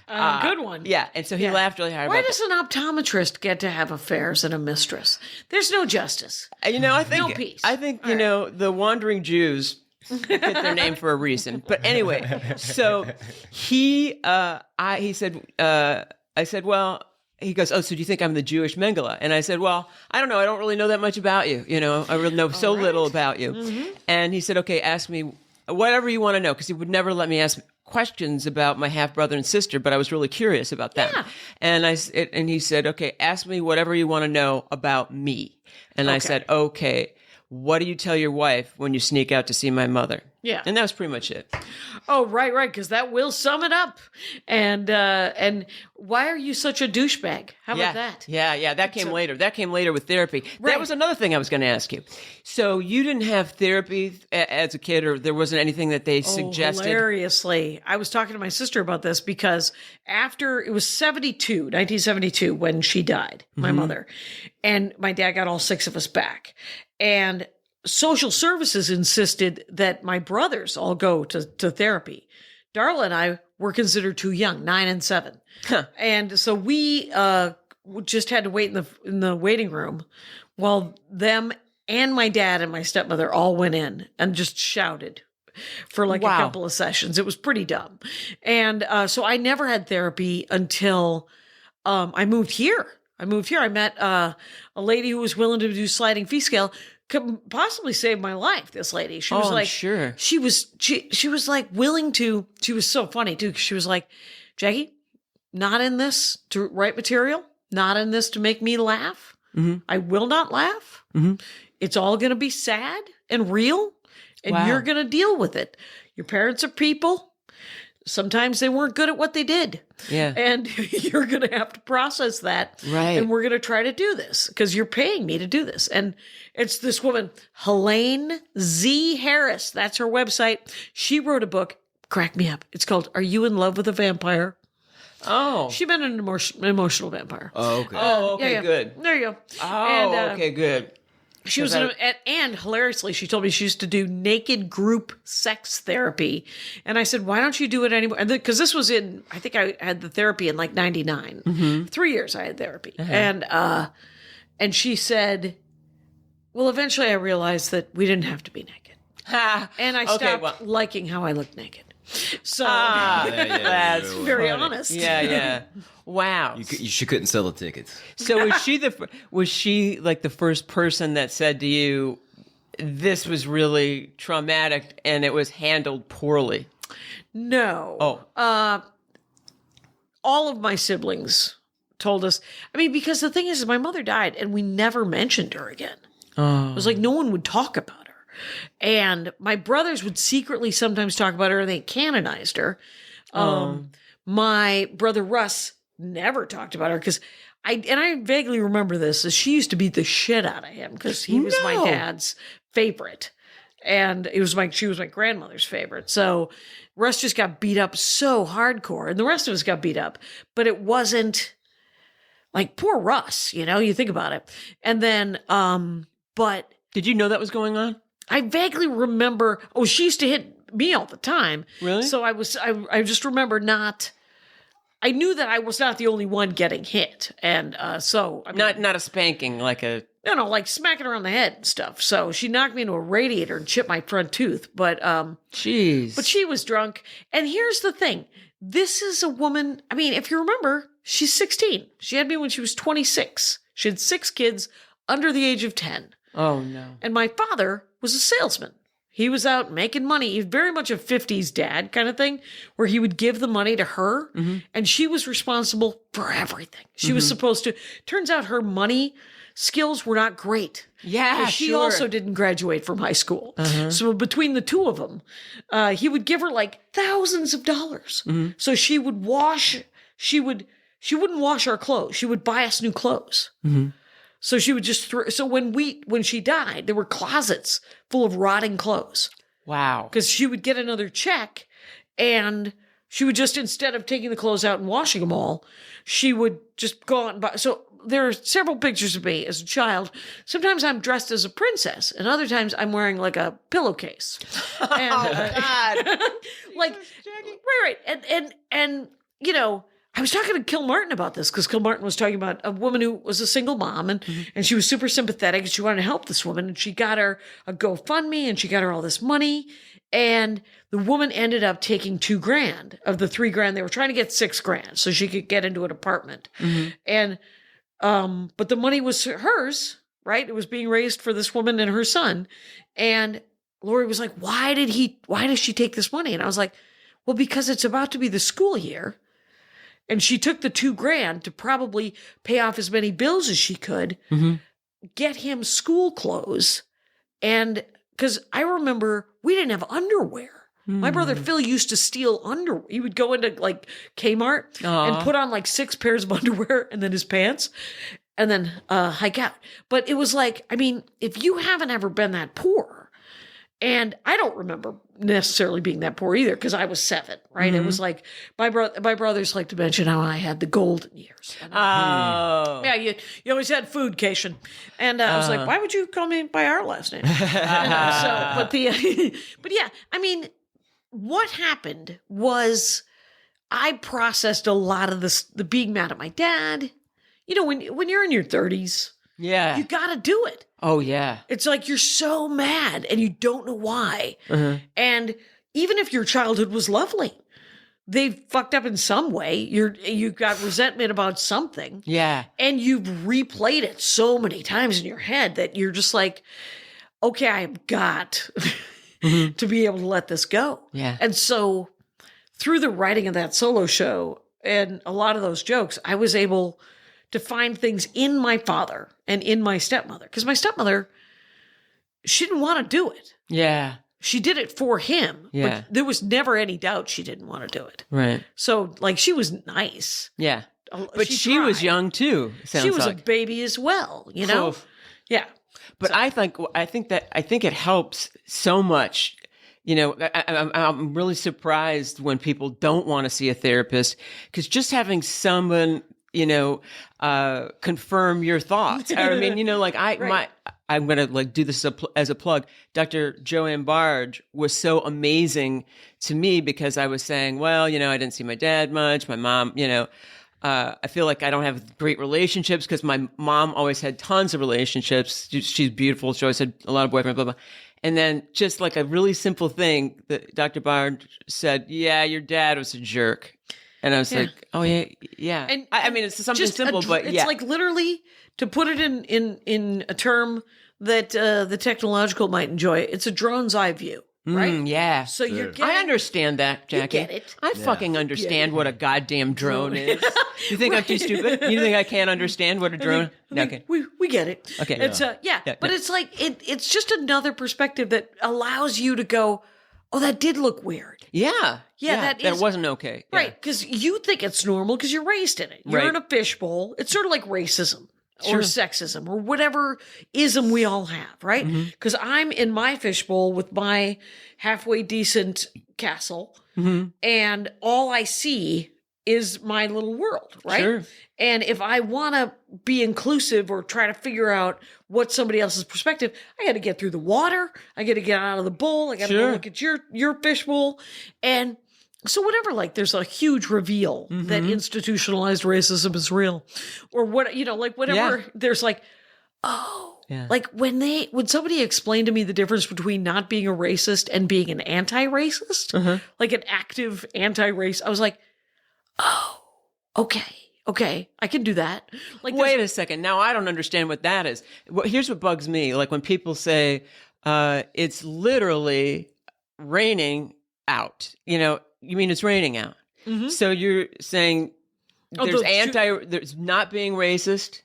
Good one. Yeah. And so he laughed really hard. Why about does an optometrist get to have affairs and a mistress? There's no justice. I think no peace. I think the wandering Jews get their name for a reason. But anyway, so I said, well, he goes, "Oh, so do you think I'm the Jewish Mengele?" And I said, "Well, I don't know. I don't really know that much about you. I really know so little about you." Mm-hmm. And he said, "Okay, ask me whatever you want to know," because he would never let me ask questions about my half brother and sister, but I was really curious about that. Yeah. And he said, "Okay, ask me whatever you want to know about me." And I said, "Okay, what do you tell your wife when you sneak out to see my mother? Yeah. And that was pretty much it. Oh, right, because that will sum it up. And why are you such a douchebag? How about that? Yeah, that came later. That came later with therapy. Right. That was another thing I was going to ask you. So you didn't have therapy as a kid, or there wasn't anything that they suggested? Hilariously. I was talking to my sister about this because after, it was 1972, when she died, my mother, and my dad got all 6 of us back. And social services insisted that my brothers all go to therapy. Darla and I were considered too young, 9 and 7. Huh. And so we just had to wait in the waiting room while them and my dad and my stepmother all went in and just shouted for like a couple of sessions. It was pretty dumb. And so I never had therapy until I moved here. I met a lady who was willing to do sliding fee scale. Could possibly save my life. This lady, she was like, sure. She was like willing to. She was so funny too. 'Cause she was like, Jackie, not in this to write material, not in this to make me laugh. Mm-hmm. I will not laugh. Mm-hmm. It's all going to be sad and real, and you're going to deal with it. Your parents are people. Sometimes they weren't good at what they did. Yeah. And you're going to have to process that. Right. And we're going to try to do this because you're paying me to do this. And it's this woman, Helene Z. Harris. That's her website. She wrote a book, cracked me up. It's called Are You in Love with a Vampire? Oh. She meant an emotional vampire. Oh, okay. Okay, good. There you go. Oh, okay, good. She was and hilariously, she told me she used to do naked group sex therapy. And I said, why don't you do it anymore? Because this was I think I had the therapy in like 99. Mm-hmm. 3 years I had therapy. Uh-huh. And she said, well, eventually I realized that we didn't have to be naked. And I stopped liking how I looked naked. So that's very honest. Yeah. Wow. She couldn't sell the tickets. So was she like the first person that said to you, this was really traumatic and it was handled poorly? No. Oh. All of my siblings told us. I mean, because the thing is, my mother died and we never mentioned her again. Oh. It was like no one would talk about her. And my brothers would secretly sometimes talk about her, and they canonized her. My brother Russ never talked about her because I vaguely remember this, as she used to beat the shit out of him because he was my dad's favorite. And she was my grandmother's favorite. So Russ just got beat up so hardcore, and the rest of us got beat up, but it wasn't like poor Russ, you think about it. And then, but did you know that was going on? I vaguely remember, she used to hit me all the time. Really? So I just remember I knew that I was not the only one getting hit. And so. I mean, not a spanking, like a. No, like smacking her on the head and stuff. So she knocked me into a radiator and chipped my front tooth. But. Jeez. But she was drunk. And here's the thing. This is a woman. I mean, if you remember, she's 16. She had me when she was 26. She had 6 kids under the age of 10. Oh, no. And my father was a salesman. He was out making money. He was very much a 50s dad kind of thing, where he would give the money to her, and she was responsible for everything. She was supposed to. Turns out her money skills were not great. Yeah, she also didn't graduate from high school. So between the two of them, he would give her like thousands of dollars. So she would wash. She wouldn't wash our clothes. She would buy us new clothes. So she would just so when she died, there were closets full of rotting clothes. Wow. Because she would get another check, and she would just, instead of taking the clothes out and washing them all, she would just go out and buy. So there are several pictures of me as a child. Sometimes I'm dressed as a princess, and other times I'm wearing like a pillowcase. And, God. like, right. And I was talking to Kilmartin about this because Kilmartin was talking about a woman who was a single mom, and she was super sympathetic, and she wanted to help this woman, and she got her a GoFundMe, and she got her all this money, and the woman ended up taking $2,000 of the $3,000. They were trying to get $6,000 so she could get into an apartment. And but the money was hers, right? It was being raised for this woman and her son. And Lori was like, why does she take this money? And I was like, well, because it's about to be the school year. And she took the $2,000 to probably pay off as many bills as she could, get him school clothes, And because I remember we didn't have underwear. My brother Phil used to steal underwear. He would go into like Kmart and put on like 6 pairs of underwear and then his pants and then hike out. But it was like, I mean, if you haven't ever been that poor, and I don't remember necessarily being that poor either because I was 7, right? It was like my brothers like to mention how I had the golden years. Yeah, you always had food, Kashian. And I was like, why would you call me by our last name? But yeah, I mean, what happened was I processed a lot of the being mad at my dad. You know, when you're in your 30s, you got to do it. Oh, yeah. It's like you're so mad and you don't know why. And even if your childhood was lovely, they fucked up in some way. You got resentment about something. Yeah. And you've replayed it so many times in your head that you're just like, okay, I've got to be able to let this go. Yeah. And so through the writing of that solo show and a lot of those jokes, I was able to find things in my father and in my stepmother. Because my stepmother, she didn't want to do it. Yeah. She did it for him. Yeah. But there was never any doubt she didn't want to do it. Right. So, like, she was nice. Yeah. But she was young, too, she was a baby as well, you know? Oof. Yeah. But I think it helps so much. You know, I'm really surprised when people don't want to see a therapist because just having someone, you know, confirm your thoughts. I mean, you know, like I'm going to like do this as a plug. Dr. Joanne Barge was so amazing to me because I was saying, well, you know, I didn't see my dad much. My mom, you know, I feel like I don't have great relationships because my mom always had tons of relationships. She's beautiful. She always had a lot of boyfriends, blah, blah. And then just like a really simple thing that Dr. Barge said, yeah, your dad was a jerk. And I was like, oh, yeah. And I mean, it's something simple, but it's like literally to put it in a term that the technological might enjoy. It's a drone's eye view. Right? Yeah. So you're getting, I understand that, Jackie. You get it. I fucking understand what a goddamn drone is. You think I'm too stupid? You think I can't understand what a drone? Okay. We get it. Okay. It's but it's like it's just another perspective that allows you to go, oh, that did look weird. Yeah. That wasn't okay. Right, because you think it's normal because you're raised in it. You're in a fishbowl. It's sort of like racism. Or sexism, or whatever ism we all have, right? Because I'm in my fishbowl with my halfway decent castle, and all I see is my little world, right? Sure. And if I want to be inclusive or try to figure out what somebody else's perspective, I got to get through the water. I got to get out of the bowl. I got to go look at your fishbowl, and so whatever, like there's a huge reveal that institutionalized racism is real, or what, you know, like whatever. There's like, like when somebody explained to me the difference between not being a racist and being an anti-racist, like an active anti-race, I was like, oh, okay, I can do that. Like, wait a second, now I don't understand what that is. Well, here's what bugs me: like when people say it's literally raining out, you know. You mean it's raining out? So you're saying there's not being racist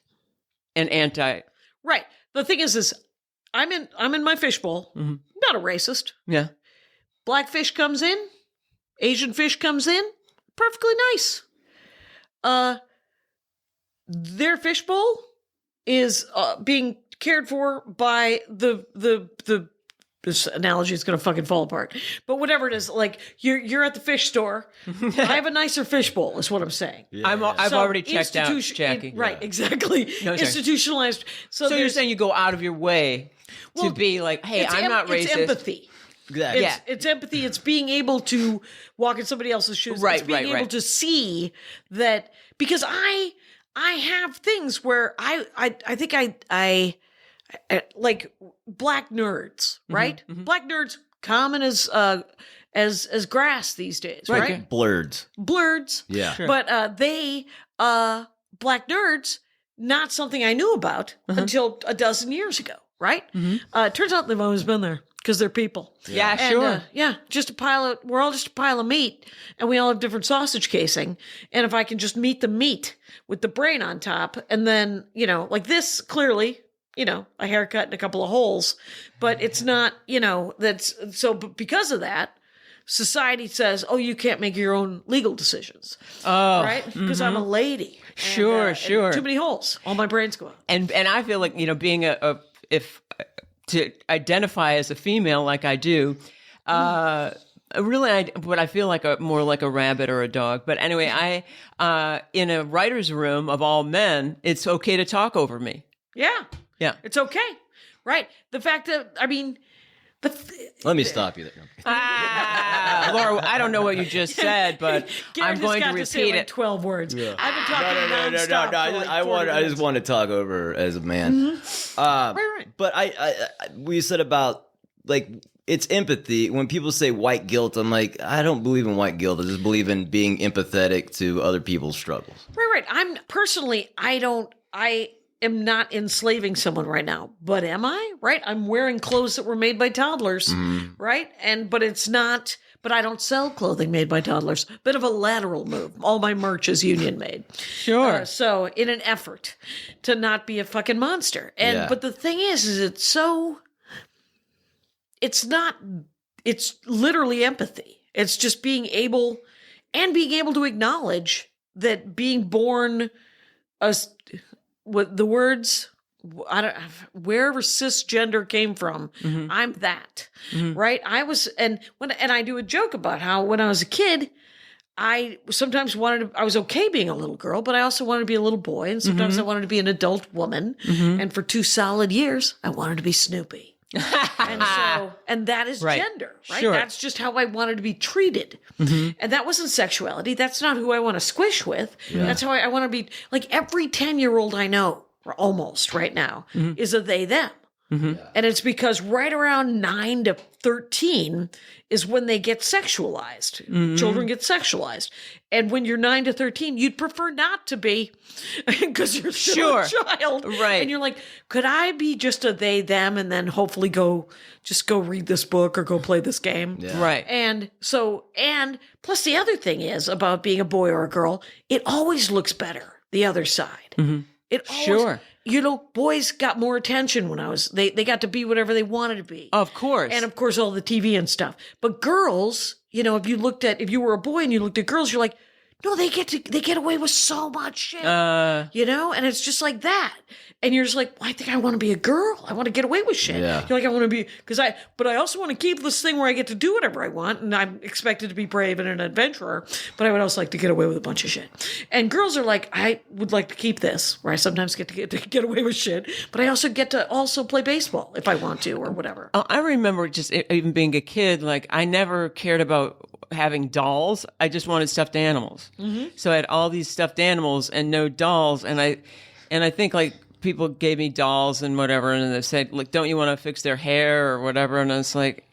and anti. Right. The thing is I'm in my fishbowl. Not a racist. Yeah. Black fish comes in, Asian fish comes in, perfectly nice. Their fishbowl is being cared for by the this analogy is going to fucking fall apart. But whatever it is, like you're at the fish store. I have a nicer fishbowl is what I'm saying. Yeah, I've already checked out, Jackie. Right, exactly. No, institutionalized. So you're saying you go out of your way to be like, hey, I'm not racist. It's empathy. Exactly. It's empathy. It's being able to walk in somebody else's shoes. Right, it's being able to see that, because I have things where I think I like black nerds, right? Black nerds common as grass these days, right? Blurds. Yeah. Sure. But they black nerds, not something I knew about until a dozen years ago, right? Turns out they've always been there because they're people. Yeah, sure. We're all just a pile of meat, and we all have different sausage casing. And if I can just meet the meat with the brain on top, and then, you know, like this clearly a haircut and a couple of holes, but it's not, that's so. But because of that, society says, "Oh, you can't make your own legal decisions." Oh, right? Because I'm a lady. Sure. And too many holes. All my brains go out. And I feel like being if to identify as a female like I do. Really, what I feel like more like a rabbit or a dog. But anyway, in a writer's room of all men, it's okay to talk over me. Yeah. Yeah. It's okay. Right. The fact that, Let me stop you there. Laura, I don't know what you just said, but I'm going to repeat it. 12 words. Yeah. I've been talking No. I just want to talk over as a man. Right. But we said about like it's empathy. When people say white guilt, I'm like, I don't believe in white guilt. I just believe in being empathetic to other people's struggles. Right. I am not enslaving someone right now, but am I? Right? I'm wearing clothes that were made by toddlers, right? But I don't sell clothing made by toddlers. Bit of a lateral move. All my merch is union made. Sure. So in an effort to not be a fucking monster. But the thing is it's literally empathy. It's just being able to acknowledge that being born with the words, wherever cisgender came from, I'm that, right? I do a joke about how when I was a kid, I sometimes I was okay being a little girl, but I also wanted to be a little boy. And sometimes I wanted to be an adult woman. And for 2 solid years, I wanted to be Snoopy. and that is gender, right? Sure. That's just how I wanted to be treated. And that wasn't sexuality. That's not who I want to squish with. Yeah. That's how I want to be. Like every 10-year-old I know, or almost right now, is a they, them. And it's because right around 9 to 13 is when they get sexualized. Children get sexualized. And when you're 9 to 13, you'd prefer not to be because you're still a child. Right. And you're like, could I be just a they, them, and then hopefully go read this book or go play this game? Yeah. Right. And plus the other thing is about being a boy or a girl, it always looks better, the other side. It always, boys got more attention when they got to be whatever they wanted to be. Of course. And of course, all the TV and stuff. But girls, if you were a boy and you looked at girls, you're like, no, they get away with so much shit, and it's just like that. And you're just like, well, I think I want to be a girl. I want to get away with shit. Yeah. You're like, I want to be, but I also want to keep this thing where I get to do whatever I want. And I'm expected to be brave and an adventurer, but I would also like to get away with a bunch of shit. And girls are like, I would like to keep this where I sometimes get to get away with shit, but I also get to also play baseball if I want to or whatever. I remember just even being a kid, like I never cared about having dolls. I just wanted stuffed animals. So I had all these stuffed animals and no dolls. And I think like people gave me dolls and whatever. And they said, like, don't you want to fix their hair or whatever? And I was like,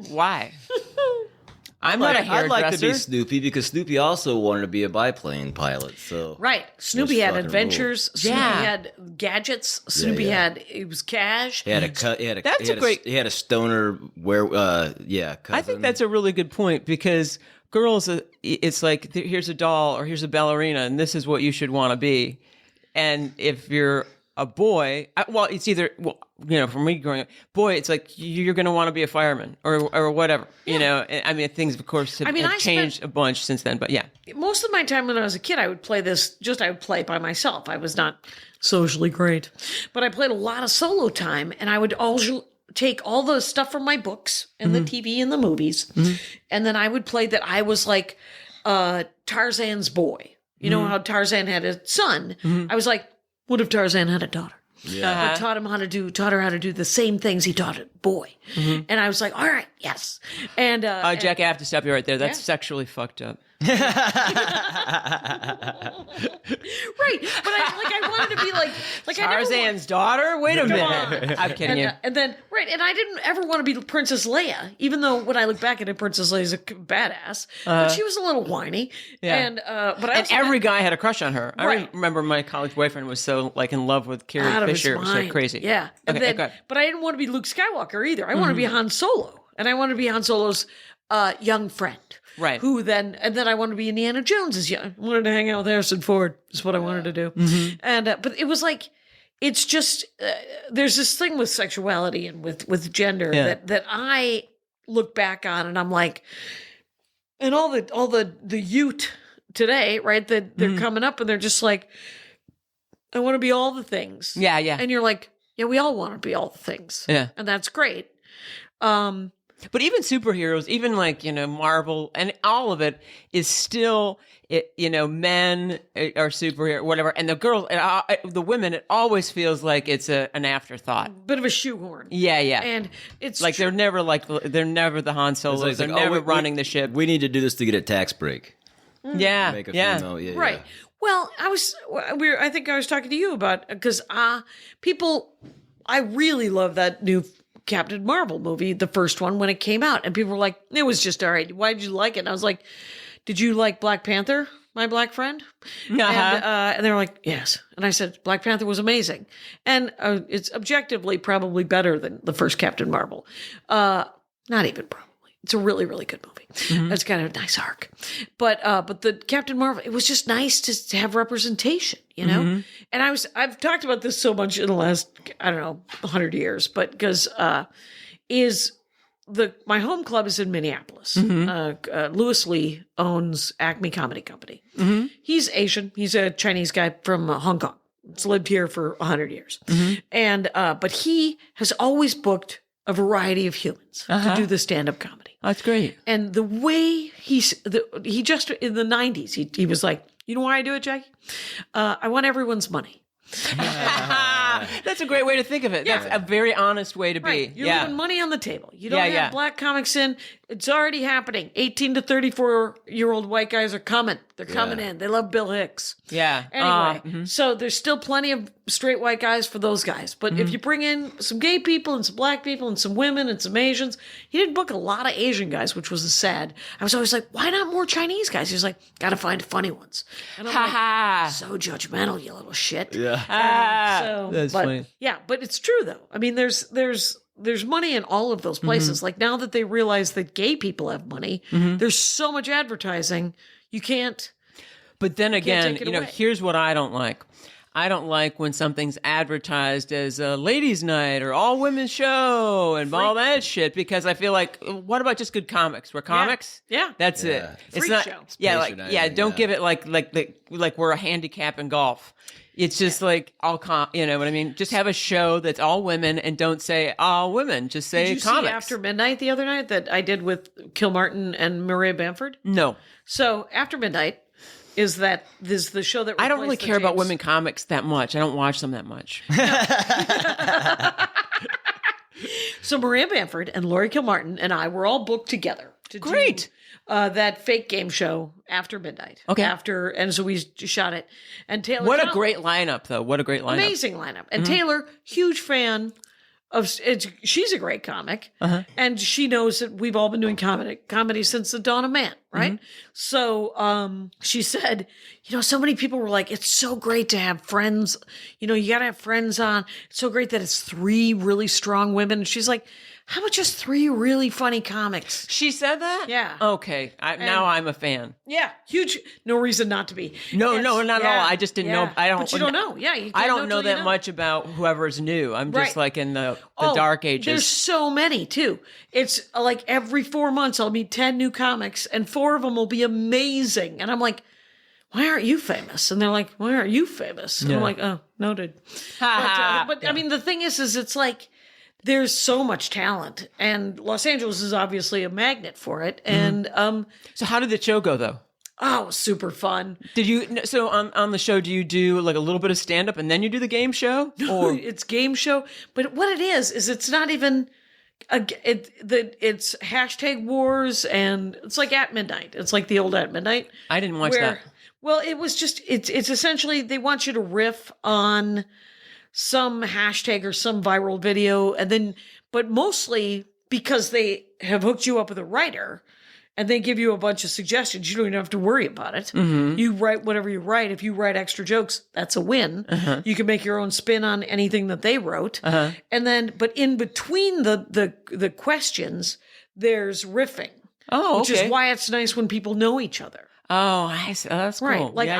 why? I'm not a hairdresser. I'd like to be Snoopy because Snoopy also wanted to be a biplane pilot. So right, Snoopy had adventures. Rules. Snoopy had gadgets. Snoopy it was cash. He had a stoner cousin. I think that's a really good point because girls, it's like here's a doll or here's a ballerina, and this is what you should want to be. And if you're a boy, it's either for me growing up, boy, it's like you're going to want to be a fireman or whatever. Yeah. I mean, things of course have changed a bunch since then. But yeah, most of my time when I was a kid, I would play this. I would play by myself. I was not socially great, but I played a lot of solo time, and I would also take all the stuff from my books and the TV and the movies, and then I would play that I was like Tarzan's boy. You know how Tarzan had a son? I was like, what if Tarzan had a daughter? Yeah. I taught her how to do the same things he taught a boy. And I was like, all right, yes. And Jack, I have to stop you right there. That's sexually fucked up. Right. But I wanted to be like Tarzan's daughter? Wait a minute. I'm kidding you. And then, right. And I didn't ever want to be Princess Leia, even though when I look back at it, Princess Leia's a badass, but she was a little whiny. Yeah. And every guy had a crush on her. I remember my college boyfriend was so in love with Carrie Fisher. It was so crazy. Yeah. And but I didn't want to be Luke Skywalker either. I wanted to be Han Solo. And I wanted to be Han Solo's young friend. Right. And then I wanted to be Indiana Jones I wanted to hang out with Harrison Ford is what I wanted to do. And, but it was like, it's just there's this thing with sexuality and with gender that I look back on and I'm like, and all the youth today, right? That they're coming up and they're just like, I want to be all the things. Yeah, yeah. And you're like, yeah, we all want to be all the things. Yeah. And that's great. But even superheroes, even like, Marvel and all of it is still, men are superhero, whatever. And the girls, the women, it always feels like it's an afterthought. Bit of a shoehorn. Yeah, yeah. And it's like they're never the Han Solos. They're never running the ship. We need to do this to get a tax break. Yeah, Make a yeah. female, yeah. Right. Yeah. Well, I think I was talking to you about, because people, I really love that new Captain Marvel movie, the first one, when it came out. And people were like, it was just all right. Why did you like it? And I was like, did you like Black Panther, my black friend? And they were like, yes. And I said, Black Panther was amazing. And it's objectively probably better than the first Captain Marvel. Not even probably. It's a really, really good movie. It's kind of a nice arc. But the Captain Marvel, it was just nice to have representation, And I've talked about this so much in the last, 100 years, but because my home club is in Minneapolis. Louis Lee owns Acme Comedy Company. He's Asian. He's a Chinese guy from Hong Kong. He's lived here for 100 years. And but he has always booked a variety of humans to do the stand-up comedy. That's great. And the way he just in the 90s, he was like, you know why I do it, Jackie? I want everyone's money. That's a great way to think of it. That's a very honest way to be. You're leaving money on the table. You don't have black comics in. It's already happening. 18 to 34-year-old white guys are coming. They're coming in. They love Bill Hicks. Yeah. Anyway, so there's still plenty of straight white guys for those guys. But if you bring in some gay people and some black people and some women and some Asians, he didn't book a lot of Asian guys, which was sad. I was always like, why not more Chinese guys? He was like, got to find funny ones. And I'm like, so judgmental, you little shit. Yeah. That's funny. Yeah, but it's true though. I mean, there's money in all of those places. Like now that they realize that gay people have money, there's so much advertising. You can't. But then again, away. Here's what I don't like. I don't like when something's advertised as a ladies' night or all women's show and all that shit, because I feel like, what about just good comics? We're comics. Yeah. That's it. It's not. Show. Don't give it like we're a handicap in golf. It's just like you know what I mean? Just have a show that's all women and don't say all women. Just say Did you comics. see After Midnight the other night that I did with Kilmartin and Maria Bamford? No. So After Midnight is the show that I don't really care about women comics that much. I don't watch them that much. So Maria Bamford and Laurie Kilmartin and I were all booked together to do that fake game show After Midnight. Okay. And so we shot it. And Taylor, what a great lineup, though. What a great lineup. Amazing lineup. And Taylor, huge fan of she's a great comic, and she knows that we've all been doing comedy since the dawn of man, right? So she said, so many people were like, it's so great to have friends, you got to have friends on. It's so great that it's 3 really strong women. And she's like, how about just 3 really funny comics? She said that? Yeah. Okay. Now I'm a fan. Yeah. Huge. No reason not to be. No, not at all. I just didn't know. But you don't know. Yeah. I don't know that much about whoever's new. I'm just like in the dark ages. There's so many too. It's like every 4 months I'll meet 10 new comics and 4 of them will be amazing. And I'm like, why aren't you famous? And they're like, why aren't you famous? And I'm like, oh, noted. But I mean, the thing is it's like, there's so much talent, and Los Angeles is obviously a magnet for it. And so, how did the show go, though? Oh, super fun. Did you? So on the show, do you do like a little bit of stand up and then you do the game show? Or it's game show, but what it is it's not even. It's hashtag wars, and it's like At Midnight. It's like the old At Midnight. I didn't watch that. Well, it was just it's essentially they want you to riff on some hashtag or some viral video, and then, but mostly because they have hooked you up with a writer and they give you a bunch of suggestions. You don't even have to worry about it. You write whatever you write. If you write extra jokes, that's a win. You can make your own spin on anything that they wrote. And then, but in between the questions, there's riffing. Oh, okay. Which is why it's nice when people know each other. Oh, I see. Oh, that's cool. Right. Like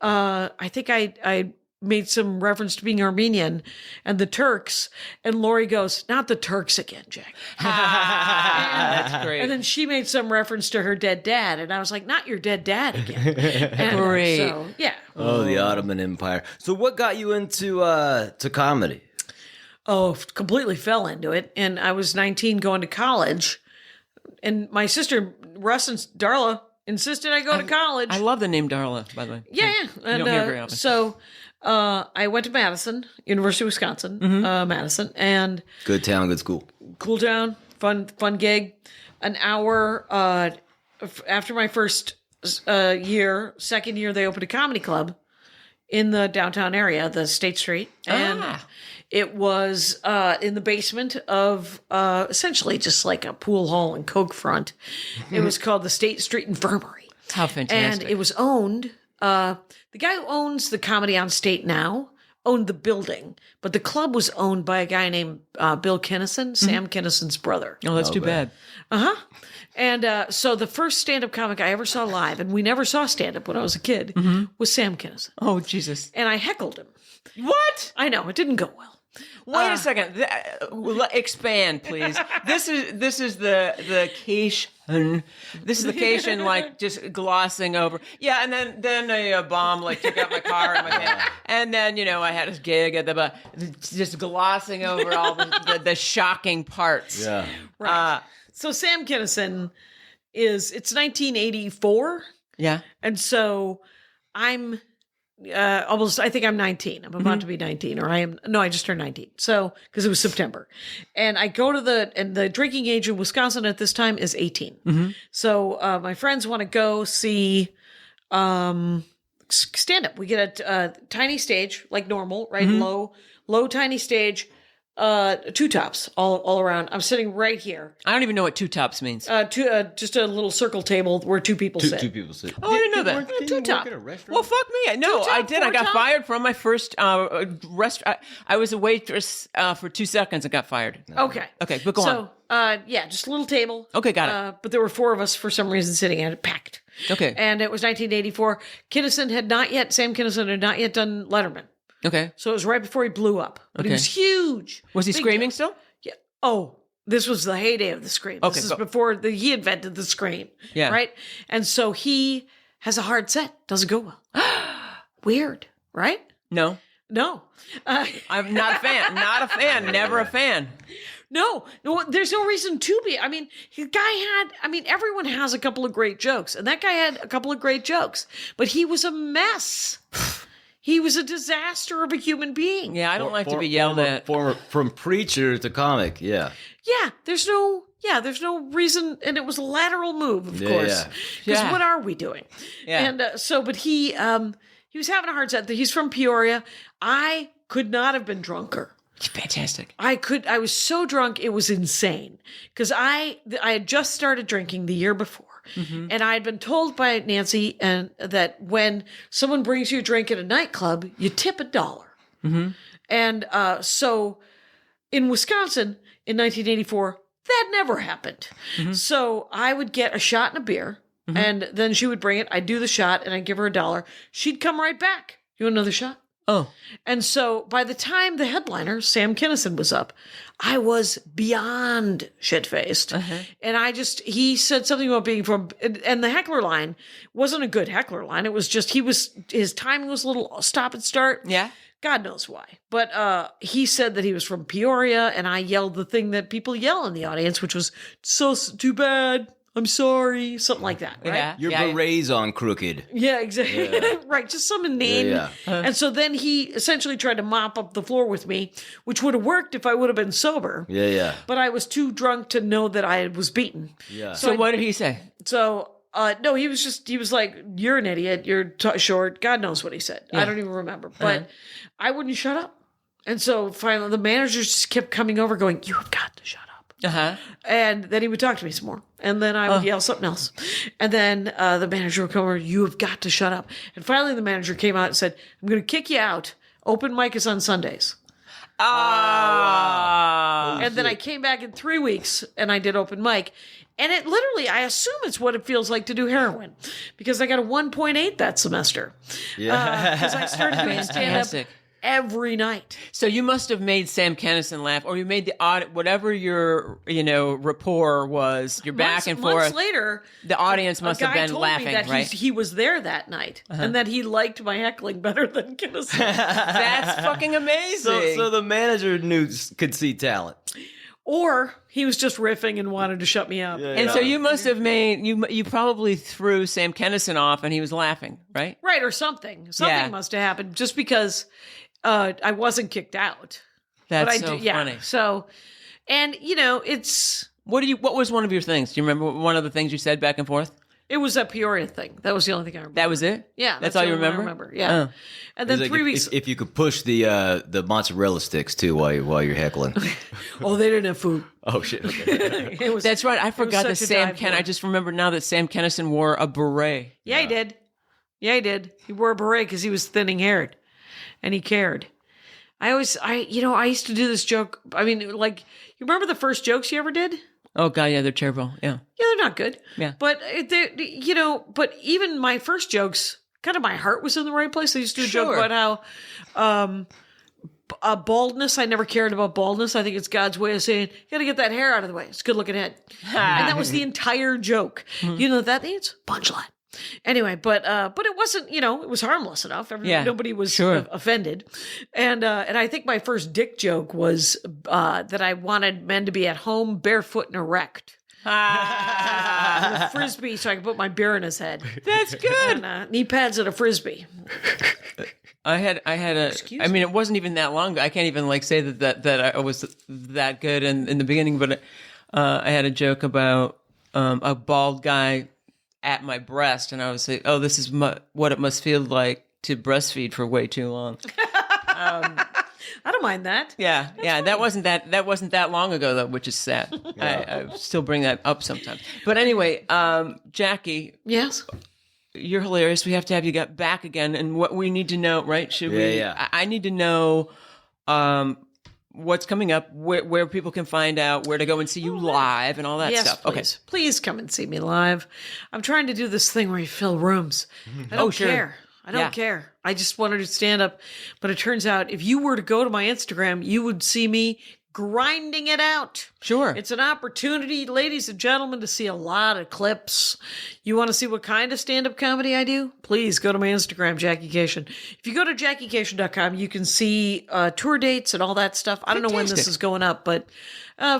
I think I made some reference to being Armenian and the Turks. And Lori goes, not the Turks again, Jack. That's great. And then she made some reference to her dead dad. And I was like, not your dead dad again. And Great. So, yeah. Oh, the Ottoman Empire. So what got you into to comedy? Oh, completely fell into it. And I was 19 going to college. And my sister, Russ and Darla, insisted I go to college. I love the name Darla, by the way. Yeah. And, don't hear very often. So I went to Madison, University of Wisconsin, Madison, and Good town, good school. cool town, fun gig. An hour after my first second year, they opened a comedy club in the downtown area, the State Street, and it was in the basement of essentially just like a pool hall and Coke front. It was called the State Street Infirmary. How fantastic. And it was owned, the guy who owns the Comedy on State now owned the building, but the club was owned by a guy named Bill Kinnison, Sam Kinnison's brother. Oh, that's too bad. And so the first stand-up comic I ever saw live, and we never saw stand-up when I was a kid, was Sam Kinnison. Oh, Jesus. And I heckled him. What? I know, it didn't go well. Wait a second. Expand, please. This is the Kashian. This is the Kashian, like just glossing over. Yeah, and then a bomb like took out my car in my hand, and then I had this gig at the just glossing over all the shocking parts. Yeah. Right. So Sam Kinnison it's 1984. Yeah. And so I'm I think I'm 19. I'm about to be 19, or I just turned 19. So, because it was September. And I go to the drinking age in Wisconsin at this time is 18. So, my friends want to go see stand up. We get a tiny stage, like normal, right? Low, tiny stage. Two tops all around. I'm sitting right here. I don't even know what two tops means. Just a little circle table where two people sit. Two people sit. Oh, I didn't know that. Two top. Well, fuck me. No, I did. I got fired from my first restaurant. I was a waitress for 2 seconds and got fired. Okay. Okay, but go on. So, just a little table. Okay, got it. But there were four of us for some reason sitting at it, packed. Okay. And it was 1984. Sam Kinison had not yet done Letterman. Okay. So it was right before he blew up. But he was huge. Was he Big screaming deal. still? Yeah. Oh, this was the heyday of the scream. Okay, This is before he invented the scream. Yeah. Right? And so he has a hard set. Doesn't go well. Weird, right? No. No. I'm not a fan. Not a fan. Never a fan. No, there's no reason to be. I mean, everyone has a couple of great jokes, and that guy had a couple of great jokes, but he was a mess. He was a disaster of a human being. Yeah, I don't like to be yelled at. From preacher to comic, yeah. Yeah, there's no reason, and it was a lateral move, of course. Because what are we doing? Yeah. And but he was having a hard set. He's from Peoria. I could not have been drunker. Fantastic. I was so drunk, it was insane. Because I had just started drinking the year before. And I had been told by Nancy that when someone brings you a drink at a nightclub, you tip $1. And so in Wisconsin in 1984, that never happened. So I would get a shot and a beer, and then she would bring it. I'd do the shot, and I'd give her $1. She'd come right back. You want another shot? Oh. And so by the time the headliner, Sam Kinison, was up, I was beyond shit-faced. And he said something about being from, and the heckler line wasn't a good heckler line. It was just, his timing was a little stop and start. Yeah. God knows why. But he said that he was from Peoria, and I yelled the thing that people yell in the audience, which was, so too bad. I'm sorry, something like that, right? Yeah. Your beret's on crooked. Yeah, exactly. Right, just some inane. Yeah. And so then he essentially tried to mop up the floor with me, which would have worked if I would have been sober. Yeah. But I was too drunk to know that I was beaten. Yeah. So what did he say? So, no, he was like, you're an idiot, you're short. God knows what he said. I don't even remember. But I wouldn't shut up. And so finally the manager just kept coming over going, you have got to shut up. And then he would talk to me some more. And then I would yell something else. And then the manager would come over, you have got to shut up. And finally the manager came out and said, I'm going to kick you out. Open mic is on Sundays. Ah. And then I came back in 3 weeks and I did open mic. And it literally, I assume it's what it feels like to do heroin because I got a 1.8 that semester. Yeah. Because I started doing stand-up every night. So you must have made Sam Kinison laugh, or you made the odd, whatever your, rapport was, your back and forth. Months later, the audience must have been laughing, me that right? He was there that night and that he liked my heckling better than Kinison. That's fucking amazing. So the manager could see talent. Or he was just riffing and wanted to shut me up. Yeah, and so you must have made, you probably threw Sam Kinison off and he was laughing, right? Right, or something. Something must have happened just because I wasn't kicked out. That's so funny. So, and it's... What was one of your things? Do you remember one of the things you said back and forth? It was a Peoria thing. That was the only thing I remember. That was it? Yeah. That's all you remember? I remember, yeah. Oh. And then 3 weeks... If you could push the mozzarella sticks, too, while you're heckling. Oh, they didn't have food. Oh, shit. Okay. That's right. I forgot that Sam I just remembered now that Sam Kinison wore a beret. Yeah, he did. Yeah, he did. He wore a beret because he was thinning haired. And he cared. I used to do this joke. I mean, you remember the first jokes you ever did? Oh, God, yeah, they're terrible. Yeah. Yeah, they're not good. Yeah. But, but even my first jokes, kind of my heart was in the right place. I used to do a joke about how baldness, I never cared about baldness. I think it's God's way of saying, you got to get that hair out of the way. It's a good looking head. And that was the entire joke. You know what that means? Punchline. Anyway, but it wasn't, it was harmless enough. Nobody was offended. And I think my first dick joke was that I wanted men to be at home barefoot and erect. With a frisbee so I could put my beer in his head. That's good. And knee pads and a frisbee. I had it wasn't even that long ago. I can't even say that I was that good in the beginning, but I had a joke about a bald guy at my breast, and I was like, "Oh, this is what it must feel like to breastfeed for way too long." I don't mind that. Yeah, that wasn't that long ago though, which is sad. I still bring that up sometimes. But anyway, Jackie, yes, you're hilarious. We have to have you back again, and what we need to know, right? Should we? Yeah. I need to know. What's coming up, where people can find out, where to go and see you live and all that stuff. Please. Okay. Please come and see me live. I'm trying to do this thing where you fill rooms. I don't care. I don't care. I just wanted to stand up. But it turns out if you were to go to my Instagram, you would see me grinding it out. Sure. It's an opportunity, ladies and gentlemen, to see a lot of clips. You want to see what kind of stand-up comedy I do? Please go to my Instagram, Jackie Kashian. If you go to JackieKashian.com, you can see tour dates and all that stuff. I don't know when this is going up, but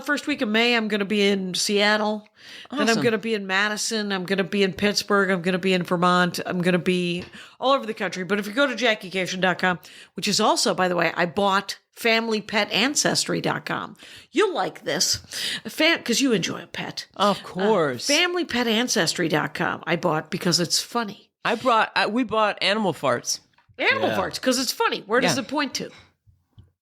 first week of May, I'm going to be in Seattle. Awesome. Then I'm going to be in Madison. I'm going to be in Pittsburgh. I'm going to be in Vermont. I'm going to be all over the country. But if you go to JackieKashian.com, which is also, by the way, I bought FamilyPetAncestry.com. You'll like this because you enjoy a pet. Of course. FamilyPetAncestry.com I bought because it's funny. We bought animal farts. Animal farts because it's funny. Where does it point to?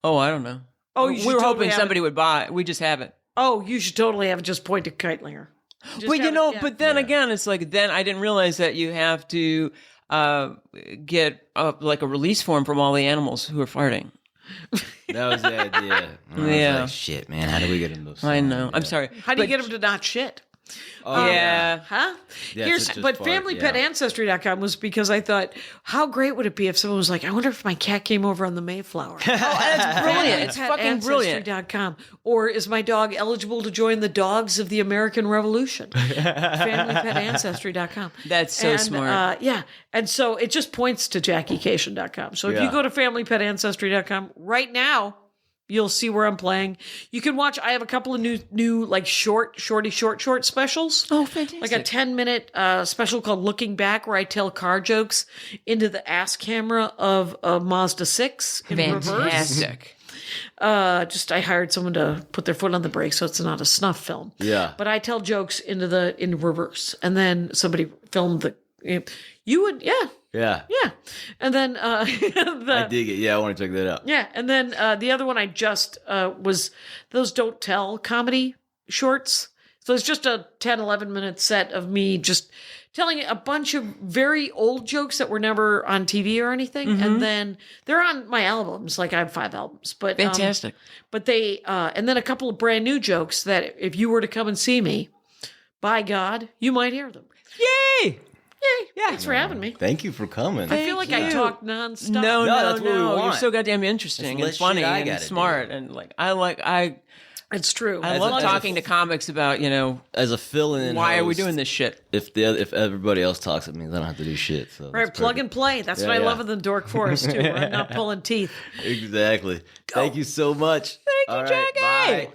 Oh, I don't know. Oh, we were hoping somebody would buy it. We just haven't. Oh, you should totally have it just point to Kightlinger. But then again, it's like, then I didn't realize that you have to get a release form from all the animals who are farting. That was the idea. I was like, shit, man, how do we get him those? I know. I'm sorry. How do you get them to not shit? Oh, yeah. Huh? Yeah, But FamilyPetAncestry.com was because I thought, how great would it be if someone was like, I wonder if my cat came over on the Mayflower. Oh, that's brilliant. It's fucking brilliant. FamilyPetAncestry.com. Or is my dog eligible to join the dogs of the American Revolution? FamilyPetAncestry.com. That's so smart. Yeah. And so it just points to JackieKashian.com. So if you go to FamilyPetAncestry.com right now, you'll see where I'm playing. You can watch. I have a couple of new like short specials. Oh, fantastic! Like a 10-minute special called "Looking Back," where I tell car jokes into the ass camera of a Mazda 6 in reverse. Fantastic. I hired someone to put their foot on the brake, so it's not a snuff film. Yeah. But I tell jokes in reverse, and then somebody filmed the. You would, yeah. Yeah. Yeah. And then I dig it. Yeah, I want to check that out. Yeah. And then the other one I just was those Don't Tell comedy shorts. So it's just a 10, 11-minute set of me just telling a bunch of very old jokes that were never on TV or anything, and then they're on my albums. Like I have 5 albums, but Fantastic. But they and then a couple of brand new jokes that if you were to come and see me, by God, you might hear them. Yay! Yay! Yeah. Thanks for having me. Thank you for coming. I feel like I talk nonstop. No, that's what we want. You're so goddamn interesting and funny and smart and like It's true. I love talking to comics about, as a fill-in. Why are we doing this shit? If everybody else talks, it means I don't have to do shit. So right, plug and play. That's what I love in the Dork Forest too. Where I'm not pulling teeth. Exactly. Thank you so much. Thank you, Jackie. Bye.